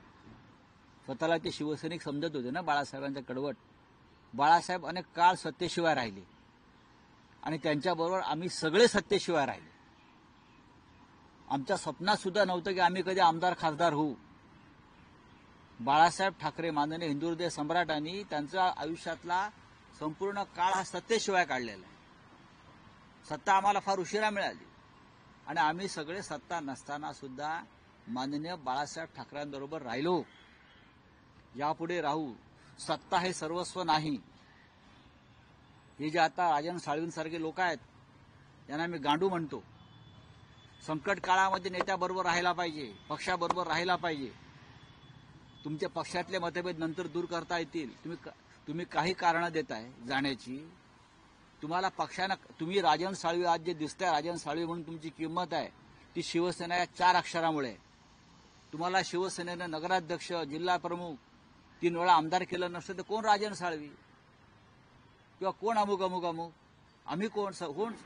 स्वतःला ते शिवसैनिक समजत होते ना बाळासाहेबांच्या कडवट. बाळासाहेब अनेक काळ सत्तेशिवाय राहिले आणि त्यांच्याबरोबर आम्ही सगळे सत्तेशिवाय राहिले. आमच्या स्वप्नात सुद्धा नव्हतं की आम्ही कधी आमदार खासदार होऊ. बाळासाहेब ठाकरे, माननीय हिंदू हृदय सम्राटांनी त्यांच्या आयुष्यातला संपूर्ण काळ हा सत्तेशिवाय काढलेला आहे. सत्ता आम्हाला फार उशिरा मिळाली आणि आम्ही सगळे सत्ता नसताना सुद्धा माननीय बाळासाहेब ठाकरेंबरोबर राहिलो. यापुढे राहू. सत्ता हे सर्वस्व नाही. हे जे आता राजन साळवींसारखे लोक आहेत यांना मी गांडू म्हणतो. संकट काळामध्ये नेत्याबरोबर राहायला पाहिजे, पक्षाबरोबर राहायला पाहिजे. तुमच्या पक्षातले मतभेद नंतर दूर करता येतील. तुम्ही काही कारणं देताय जाण्याची. तुम्हाला पक्षानं, तुम्ही राजन साळवी आज जे दिसताय राजन साळवी म्हणून तुमची किंमत आहे ती शिवसेना या 4 अक्षरामुळे. तुम्हाला शिवसेनेनं नगराध्यक्ष, जिल्हा प्रमुख 3 वेळा आमदार केलं नसतं तर कोण राजन साळवी किंवा कोण अमुक अमुक अमुक? आम्ही कोण?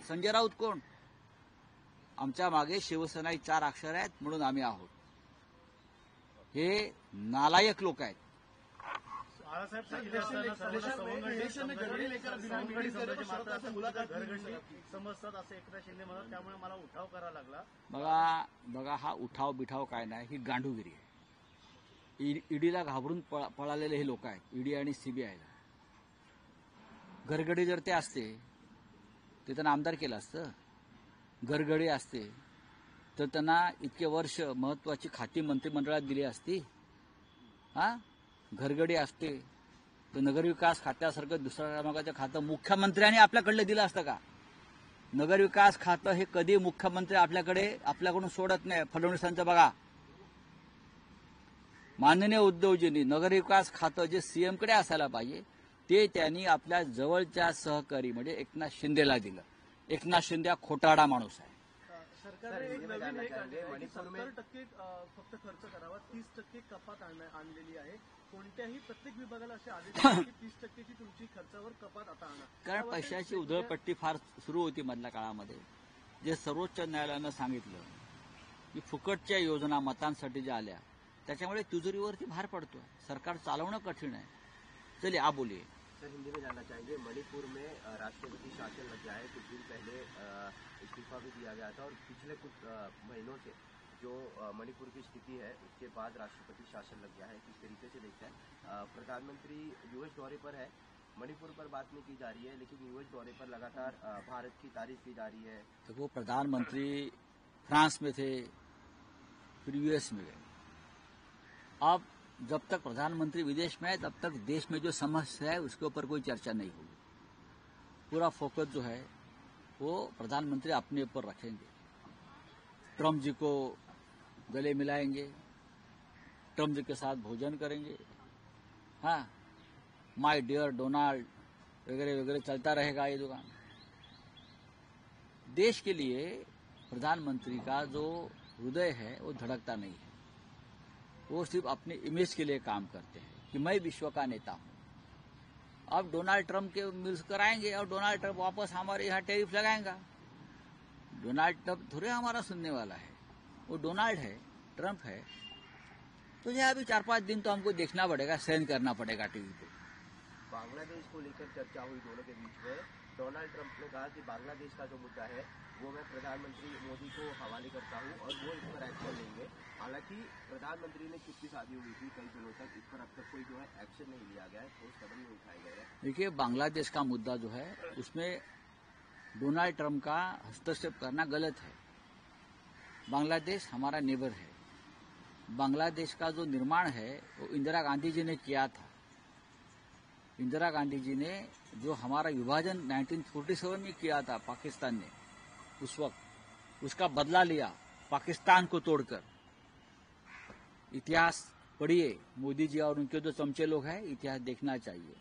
संजय राऊत कोण? आमच्या मागे शिवसेना 4 अक्षर आहेत म्हणून आम्ही आहोत. हे नालायक लोक आहेत. समजतात असं एकनाथ शिंदे म्हणतात, त्यामुळे मला उठाव करावा लागला. बघा हा उठाव बिठाव काय नाही, ही गांडूगिरी आहे. ईडीला घाबरून पळालेले हे लोक आहेत, ईडी आणि सीबीआयला. घरगडी जर ते असते ते त्यांना आमदार केलं असतं. घरगडी असते तर त्यांना इतके वर्ष महत्वाची खाती मंत्रिमंडळात दिली असती. हा, घरगडी असते तर नगरविकास खात्यासारखं दुसऱ्या क्रमांकाचं खातं मुख्यमंत्र्यांनी आपल्याकडलं दिलं असतं का? नगरविकास खातं हे कधी मुख्यमंत्री आपल्याकडून सोडत नाही. फडणवीसांचं बघा, माननीय उद्धवजींनी नगरविकास खातं जे सीएमकडे असायला पाहिजे ते त्यांनी आपल्या जवळच्या सहकारी म्हणजे एकनाथ शिंदेला दिलं. एकनाथ शिंदे हा खोटारडा माणूस आहे. सरकारने एक नवीन एक आणले आहे की 70% फक्त खर्च करावा, 30% कपात आणलेली आहे. कोणत्याही प्रत्येक विभागाला असे आदेश आहेत की 30%ची तुमची खर्चावर कपात आता आणा. कारण पैशाची उधळपट्टी फार सुरू होती मधल्या काळामध्ये. जे सर्वोच्च न्यायालयानं सांगितलं की फुकटच्या योजना मतांसाठी ज्या आल्या त्याच्यामुळे तिजोरीवरती भार पडतोय. सरकार चालवणं कठीण आहे. चलिए आप बोलिए. सर, हिंदी में जानना चाहेंगे, मणिपुर में राष्ट्रपति शासन लग गया है। कुछ दिन पहले इस्तीफा भी दिया गया था और पिछले कुछ महीनों से जो मणिपुर की स्थिति है उसके बाद राष्ट्रपति शासन लग गया है। किस तरीके से देखते हैं? प्रधानमंत्री यूएस दौरे पर है, मणिपुर पर बात नहीं की जा रही है, लेकिन यूएस दौरे पर लगातार भारत की तारीफ की जा रही है। तो वो प्रधानमंत्री फ्रांस में थे, फिर यूएस में गए. अब जब तक प्रधानमंत्री विदेश में है तब तक देश में जो समस्या है उसके ऊपर कोई चर्चा नहीं होगी. पूरा फोकस जो है वो प्रधानमंत्री अपने ऊपर रखेंगे. ट्रम्प जी को गले मिलाएंगे, ट्रम्प जी के साथ भोजन करेंगे. हाँ, माय डियर डोनाल्ड वगैरह वगैरह चलता रहेगा ये दुकान. देश के लिए प्रधानमंत्री का जो हृदय है वो धड़कता नहीं है. वो सिर्फ अपने इमेज के लिए काम करते हैं कि मैं विश्व का नेता हूं. अब डोनाल्ड ट्रम्प के मिल्स कराएंगे और डोनाल्ड ट्रम्प वापस हमारे यहाँ टैरिफ लगाएगा. डोनाल्ड ट्रम्प थोड़े हमारा सुनने वाला है. वो डोनाल्ड है, ट्रम्प है. तो ये अभी 4-5 दिन तो हमको देखना पड़ेगा, सहन करना पड़ेगा टीवी पे. बांग्लादेश को लेकर चर्चा हुई दोनों के बीच में। डोनाल्ड ट्रंप ने कहा कि बांग्लादेश का जो मुद्दा है वो मैं प्रधानमंत्री मोदी को हवाले करता हूं और वो इस पर एक्शन लेंगे। हालांकि प्रधानमंत्री ने चुप्पी साधी हुई थी कई दिनों तक, इस पर अब तक कोई जो है एक्शन नहीं लिया गया है, ठोस कदम नहीं उठाए गए हैं। देखिए, बांग्लादेश का मुद्दा जो है उसमें डोनाल्ड ट्रम्प का हस्तक्षेप करना गलत है. बांग्लादेश हमारा नेबर है. बांग्लादेश का जो निर्माण है वो इंदिरा गांधी जी ने किया था. इंदिरा गांधी जी ने जो हमारा विभाजन 1947 में किया था पाकिस्तान ने, उस वक्त उसका बदला लिया पाकिस्तान को तोड़कर. इतिहास पढ़िए, मोदी जी और उनके जो चमचे लोग हैं, इतिहास देखना चाहिए.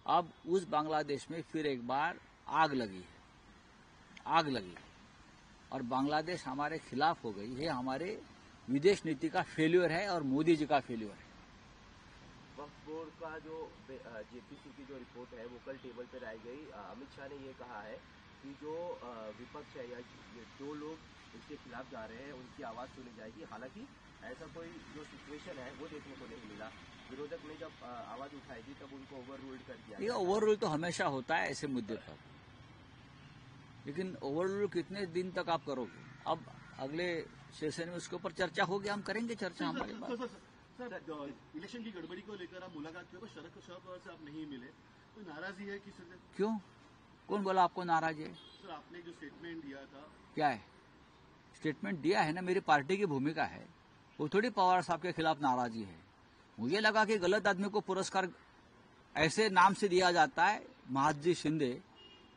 अब उस बांग्लादेश में फिर एक बार आग लगी और बांग्लादेश हमारे खिलाफ हो गई. ये हमारे विदेश नीति का फेल्यूर है और मोदी जी का फेल्यूर है. वक्फ बोर्ड का जो जेपीसी की जो रिपोर्ट है वो कल टेबल पर लाई गई। अमित शाह ने ये कहा है कि जो विपक्ष है या जो लोग इसके खिलाफ जा रहे हैं उनकी आवाज सुनी जाएगी। हालांकि ऐसा कोई जो सिचुएशन है वो देखने को नहीं मिला। विरोधक ने जब आवाज उठाई थी तब उनको ओवर रूल्ड कर दिया. ये ओवर रूल तो हमेशा होता है ऐसे मुद्दे पर, लेकिन ओवर रूल कितने दिन तक आप करोगे? अब अगले सेशन में उसके ऊपर चर्चा होगी, हम करेंगे चर्चा हमारे पास. सर, इलेक्शन की गड़बड़ी को लेकर आप मुलाकात किए, शरद पवार से आप नहीं मिले, तो नाराजगी है किसी से? क्यों? कौन बोला आपको नाराज है? सर, आपने जो स्टेटमेंट दिया था. क्या है? स्टेटमेंट दिया है ना, मेरी पार्टी की भूमिका है. वो थोड़ी पवार साहब के खिलाफ नाराजगी है. मुझे लगा कि गलत आदमी को पुरस्कार ऐसे नाम से दिया जाता है. महादजी शिंदे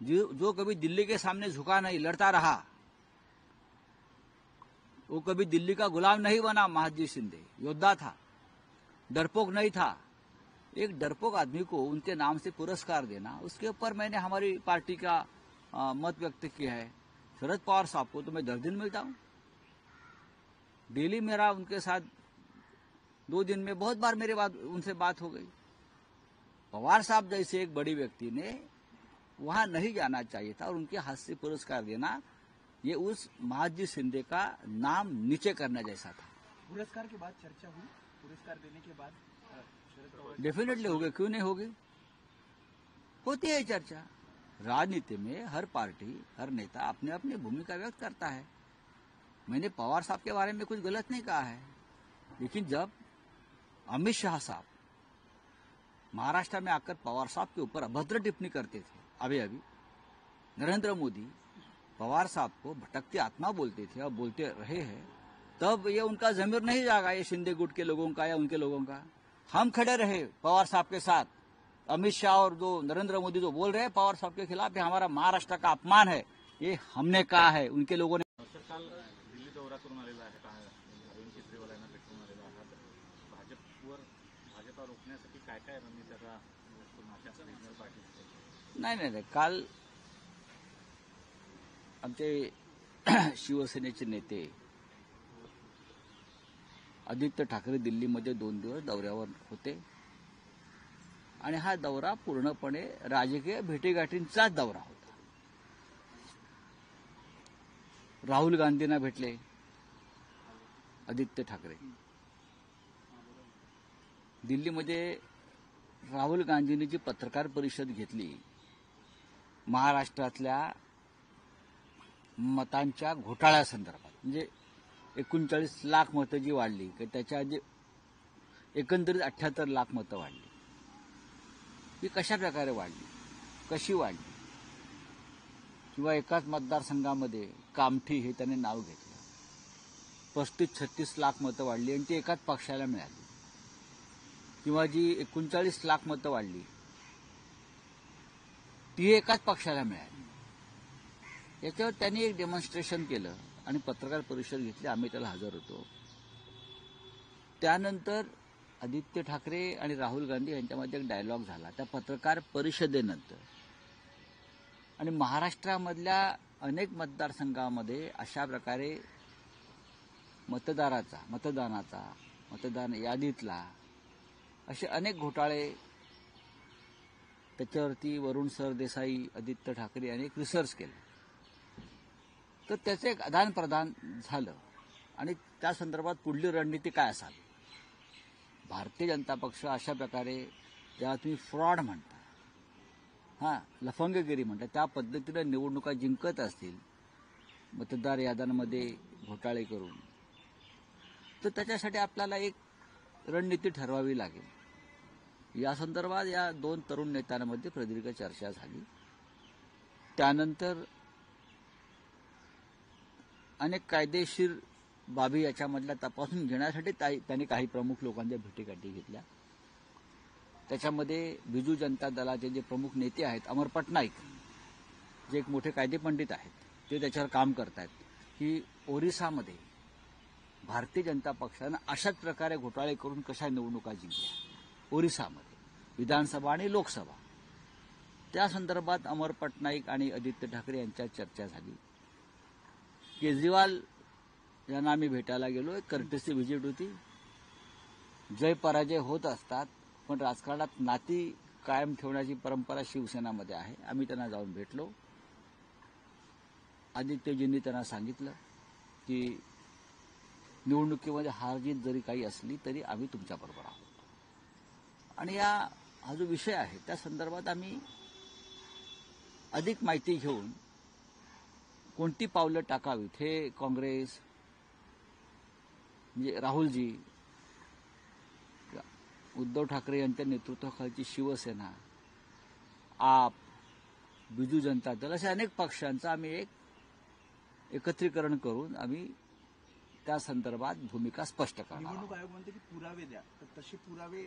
जो कभी दिल्ली के सामने झुका नहीं, लड़ता रहा, वो कभी दिल्ली का गुलाम नहीं बना. महादजी शिंदे योद्धा था, डरपोक नहीं था. एक डरपोक आदमी को उनके नाम से पुरस्कार देना, उसके ऊपर मैंने हमारी पार्टी का मत व्यक्त किया है. शरद पवार साहब को तो मैं 10 दिन मिलता हूं. डेली मेरा उनके साथ 2 दिन में बहुत बार मेरे बाद उनसे बात हो गई. पवार साहब जैसे एक बड़ी व्यक्ति ने वहां नहीं जाना चाहिए था और उनके हाथ से पुरस्कार देना, ये उस महादजी शिंदे का नाम नीचे करने जैसा था. पुरस्कार के बाद चर्चा हुई, पुरस्कार देने के बाद शरद पवार डेफिनेटली होगी, क्यों नहीं होगी? होती है चर्चा. राजनीति में हर पार्टी, हर नेता अपने अपनी भूमिका व्यक्त करता है. मैंने पवार साहब के बारे में कुछ गलत नहीं कहा है, लेकिन जब अमित शाह साहब महाराष्ट्र में आकर पवार साहब के ऊपर अभद्र टिप्पणी करते थे, अभी नरेंद्र मोदी पवार साहब को भटकती आत्मा बोलते थे और बोलते रहे हैं, तब ये उनका जमीर नहीं जागा, ये शिंदे गुट के लोगों का या उनके लोगों का. हम खड़े रहे पवार साहब के साथ. अमित शाह और जो नरेंद्र मोदी जो बोल रहे हैं पवार साहब के खिलाफ, ये हमारा महाराष्ट्र का अपमान है, ये हमने कहा है, उनके लोगों ने. सर, काल दिल्ली दौरा करून आलेला आहे, अरविंद केजरीवाल यांना भेटून आलेला आहात. भाजपा रोखण्यासाठी काय काय रणनीती आता अशा रिजनल पार्टी? नाही, काल आमचे शिवसेनेचे नेते आदित्य ठाकरे दिल्लीमध्ये 2 दिवस दौऱ्यावर होते आणि हा दौरा पूर्णपणे राजकीय भेटीगाठींचाच दौरा होता. राहुल गांधींना भेटले आदित्य ठाकरे, दिल्लीमध्ये राहुल गांधींनी जी पत्रकार परिषद घेतली महाराष्ट्रातल्या मतांच्या घोटाळ्यासंदर्भात, म्हणजे 39 लाख मतं जी वाढली की त्याच्या आधी एकंदरीत 78 लाख मतं वाढली, ही कशा प्रकारे वाढली, कशी वाढली, किंवा एकाच मतदारसंघामध्ये कामठी हे त्याने नाव घेतलं, 35-36 लाख मतं वाढली आणि ती एकाच पक्षाला मिळाली, किंवा जी 39 लाख मतं वाढली ती एकाच पक्षाला मिळाली. याच्यावर त्यांनी एक डेमॉन्स्ट्रेशन केलं आणि पत्रकार परिषद घेतली. आम्ही त्याला हजर होतो. त्यानंतर आदित्य ठाकरे आणि राहुल गांधी यांच्यामध्ये एक डायलॉग झाला त्या पत्रकार परिषदेनंतर. आणि महाराष्ट्रामधल्या अनेक मतदारसंघामध्ये अशा प्रकारे मतदान यादीतला असे अनेक घोटाळे, त्याच्यावरती वरुण सरदेसाई, आदित्य ठाकरे यांनी एक रिसर्च केलं. तर त्याचं एक आदानप्रदान झालं आणि त्या संदर्भात पुढली रणनीती काय असावी. भारतीय जनता पक्ष अशा प्रकारे जेव्हा तुम्ही फ्रॉड म्हणता, लफंगगिरी म्हणता, त्या पद्धतीनं निवडणुका जिंकत असतील मतदार याद्यांमध्ये घोटाळे करून, तर त्याच्यासाठी आपल्याला एक रणनीती ठरवावी लागेल. या संदर्भात या 2 तरुण नेत्यांमध्ये प्रदीर्घ चर्चा झाली. त्यानंतर अनेक कायदेशीर बाबी याच्यामधल्या तपासून घेण्यासाठी त्यांनी काही प्रमुख लोकांच्या भेटीगाठी घेतल्या. त्याच्यामध्ये बिजू जनता दलाचे जे प्रमुख नेते आहेत, अमर पटनाईक, जे एक मोठे कायदेपंडित आहेत, ते त्याच्यावर काम करतायत की ओरिसामध्ये भारतीय जनता पक्षानं अशाच प्रकारे घोटाळे करून कशा निवडणुका जिंकल्या ओरिसामध्ये, विधानसभा आणि लोकसभा. त्या संदर्भात अमर पटनाईक आणि आदित्य ठाकरे यांच्यात चर्चा झाली. केजरीवाल यांना आम्ही भेटायला गेलो. एक कर्टेसी व्हिजिट होती. जय पराजय होत असतात, पण राजकारणात नाती कायम ठेवण्याची परंपरा शिवसेनामध्ये आहे. आम्ही त्यांना जाऊन भेटलो. आदित्यजींनी त्यांना सांगितलं की निवडणुकीमध्ये हारजीत जरी काही असली तरी आम्ही तुमच्याबरोबर आहोत. आणि हा जो विषय आहे त्या संदर्भात आम्ही अधिक माहिती घेऊन कोणती पावलं टाकावीत हे काँग्रेस, म्हणजे राहुलजी, उद्धव ठाकरे यांच्या नेतृत्वाखालची शिवसेना, आप, बिजू जनता दल अशा अनेक पक्षांचं आम्ही एक एकत्रीकरण करून आम्ही त्या संदर्भात भूमिका स्पष्ट करणार. निवडणूक आयोग म्हणते की पुरावे द्या, तर तसे पुरावे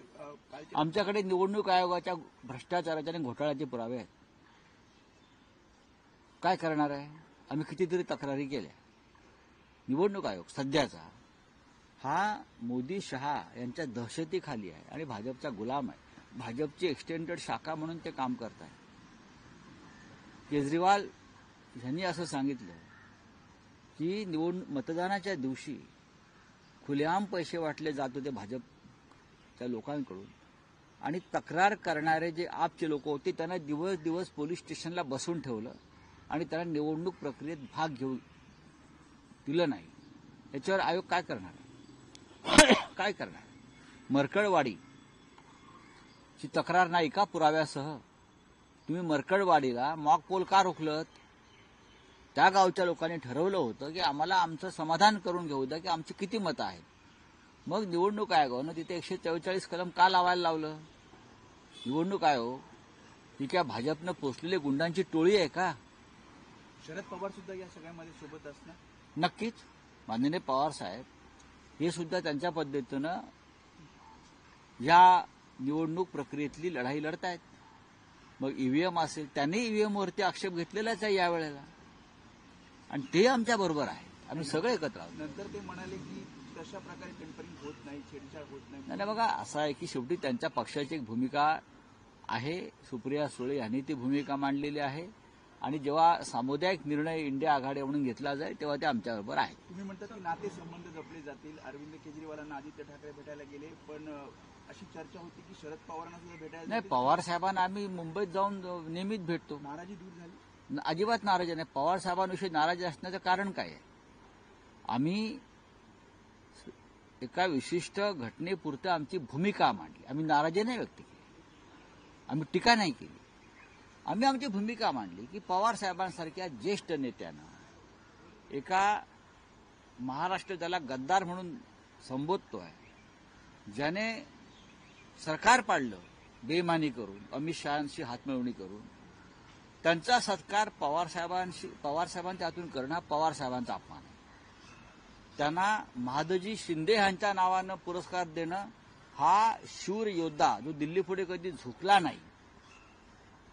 आमच्याकडे निवडणूक आयोगाच्या भ्रष्टाचाराच्या आणि घोटाळ्याचे पुरावे आहेत. काय करणार आहे? आम्ही कितीतरी तक्रारी केल्या. निवडणूक आयोग सध्याचा हा मोदी शहा यांच्या दहशतीखाली आहे आणि भाजपचा गुलाम आहे. भाजपची एक्सटेंडेड शाखा म्हणून ते काम करत आहे. केजरीवाल यांनी असं सांगितलं की मतदानाच्या दिवशी खुलेआम पैसे वाटले जात होते भाजपच्या लोकांकडून, आणि तक्रार करणारे जे आपचे लोक होते त्यांना दिवस दिवस पोलीस स्टेशनला बसून ठेवलं आणि त्यांना निवडणूक प्रक्रियेत भाग घेऊ दिलं नाही. याच्यावर आयोग काय करणार? काय करणार? मरकळवाडीची तक्रार नाही का पुराव्यासह? तुम्ही मरकळवाडीला मॉक पोल का रोखलं? त्या गावच्या लोकांनी ठरवलं होतं की आम्हाला आमचं समाधान करून घेऊ द्या की आमची किती मतं आहेत. मग निवडणूक आयोगानं तिथे 144 कलम का लावायला लावलं? निवडणूक आयोग ही काय भाजपनं पोचलेली गुंडांची टोळी आहे का? शरद पवार सुद्धा या सगळ्यामध्ये सोबत असणार? नक्कीच. माननीय पवार साहेब हे सुद्धा त्यांच्या पद्धतीनं या निवडणूक प्रक्रियेतली लढाई लढतायत. मग ईव्हीएम असेल, त्यांनी ईव्हीएमवरती आक्षेप घेतलेलाच आहे यावेळेला, आणि ते आमच्या बरोबर आहे. आम्ही सगळे एकत्र आहोत. नंतर ते म्हणाले की तशा प्रकारे टेम्परिंग होत नाही, छेडछाड होत नाही. नाही बघा, असं आहे की शेवटी त्यांच्या पक्षाची एक भूमिका आहे. सुप्रिया सुळे यांनी ती भूमिका मांडलेली आहे, आणि जेव्हा सामुदायिक निर्णय इंडिया आघाडी म्हणून घेतला जाईल तेव्हा ते आमच्याबरोबर आहे. तुम्ही म्हणतात की नाते संबंध जपले जातील. अरविंद केजरीवालांना आदित्य ठाकरे भेटायला गेले, पण अशी चर्चा होती की शरद पवारांना सुद्धा भेटायला नाही, पवार साहेबांना आम्ही मुंबईत जाऊन नेहमीच भेटतो. नाराजी दूर झाली? अजिबात नाराजी नाही. पवार साहेबांविषयी नाराजी असण्याचं कारण काय आहे? आम्ही एका विशिष्ट घटनेपुरतं आमची भूमिका मांडली. आम्ही नाराजी नाही व्यक्त केली, आम्ही टीका नाही केली. आम्ही आमची भूमिका मांडली की पवार साहेबांसारख्या ज्येष्ठ नेत्यानं एका महाराष्ट्र ज्याला गद्दार म्हणून संबोधतोय, ज्याने सरकार पाडलं बेईमानी करून, अमित शहांशी हातमिळवणी करून, त्यांचा सत्कार पवार साहेबांच्या हातून करणं हा पवार साहेबांचा अपमान आहे. त्यांना महादजी शिंदे यांच्या नावानं पुरस्कार देणं हा शूर योद्धा जो दिल्लीपुढे कधी झुकला नाही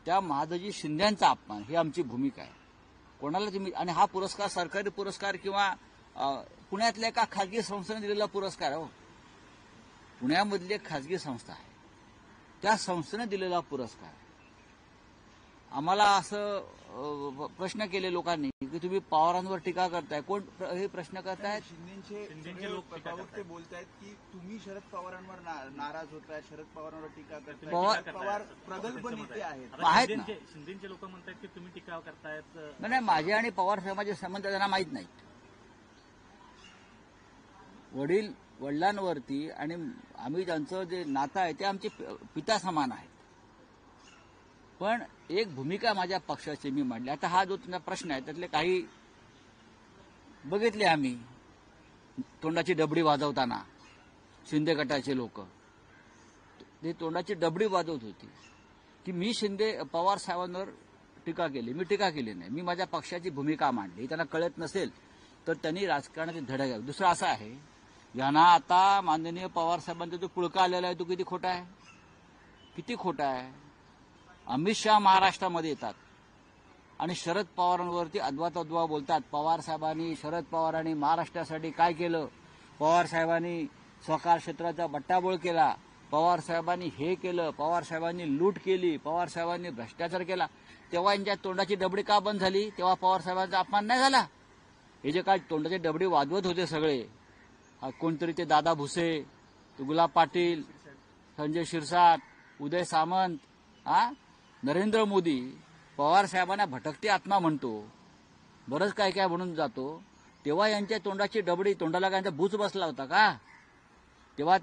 त्या महादजी शिंदेचा अपमान, ही आमची भूमिका आहे. कोणाला तुम्ही, आणि हा पुरस्कार सरकारी पुरस्कार किंवा पुण्यातल्या एका खाजगी संस्थेने दिलेला पुरस्कार आहे. हो, पुण्यामधली एक खाजगी संस्था आहे, त्या संस्थेने दिलेला पुरस्कार. आम्हाला असं प्रश्न केले लोकांनी की तुम्ही पवारांवर टीका करताय. कोण हे प्रश्न करतायत? शिंदेचे लोक प्रवक्ते बोलतायत की तुम्ही शरद पवारांवर नाराज होताय, शरद पवारांवर टीका करताय. पवार प्रगल्भ नेते आहेत ना. शिंदेचे लोक म्हणतात की तुम्ही टीका करतायत. नाही, माझे आणि पवार साहेबांचे संबंध त्यांना माहीत नाहीत. वडिलांवरती आणि आम्ही त्यांचं जे नातं आहे ते आमचे पिता समान आहेत. पण एक भूमिका माझ्या पक्षाची मी मांडली. आता हा जो तुमचा प्रश्न आहे त्यातले काही बघितले आम्ही, तोंडाची डबडी वाजवताना शिंदे गटाचे लोक ते तोंडाची डबडी वाजवत होती की मी पवार साहेबांवर टीका केली. मी टीका केली नाही, मी माझ्या पक्षाची भूमिका मांडली. त्यांना कळत नसेल तर त्यांनी राजकारणाचे धडे घ्यावे. दुसरं असं आहे, यांना आता माननीय पवार साहेबांचा जो पुळका आलेला आहे तो किती खोटा आहे, किती खोटा आहे. अमित शहा महाराष्ट्रामध्ये येतात आणि शरद पवारांवरती अद्वा बोलतात. पवार साहेबांनी, शरद पवारांनी महाराष्ट्रासाठी काय केलं, पवार साहेबांनी सहकार क्षेत्राचा बट्टाबोळ केला, पवार साहेबांनी हे केलं, पवार साहेबांनी लूट केली, पवार साहेबांनी भ्रष्टाचार केला. तेव्हा यांच्या तोंडाची डबडी का बंद झाली? तेव्हा पवार साहेबांचा अपमान नाही झाला. हे जे काय तोंडाची डबडी वाजवत होते सगळे, कोणतरी ते दादा भुसे, गुलाब पाटील, संजय शिरसाट, उदय सामंत, नरेंद्र मोदी पवार साहेबांना भटकती आत्मा म्हणतो, बरंच काय काय म्हणून जातो. तेव्हा यांच्या तोंडाची डबडी, तोंडाला काय भूच बसला होता का? तेव्हा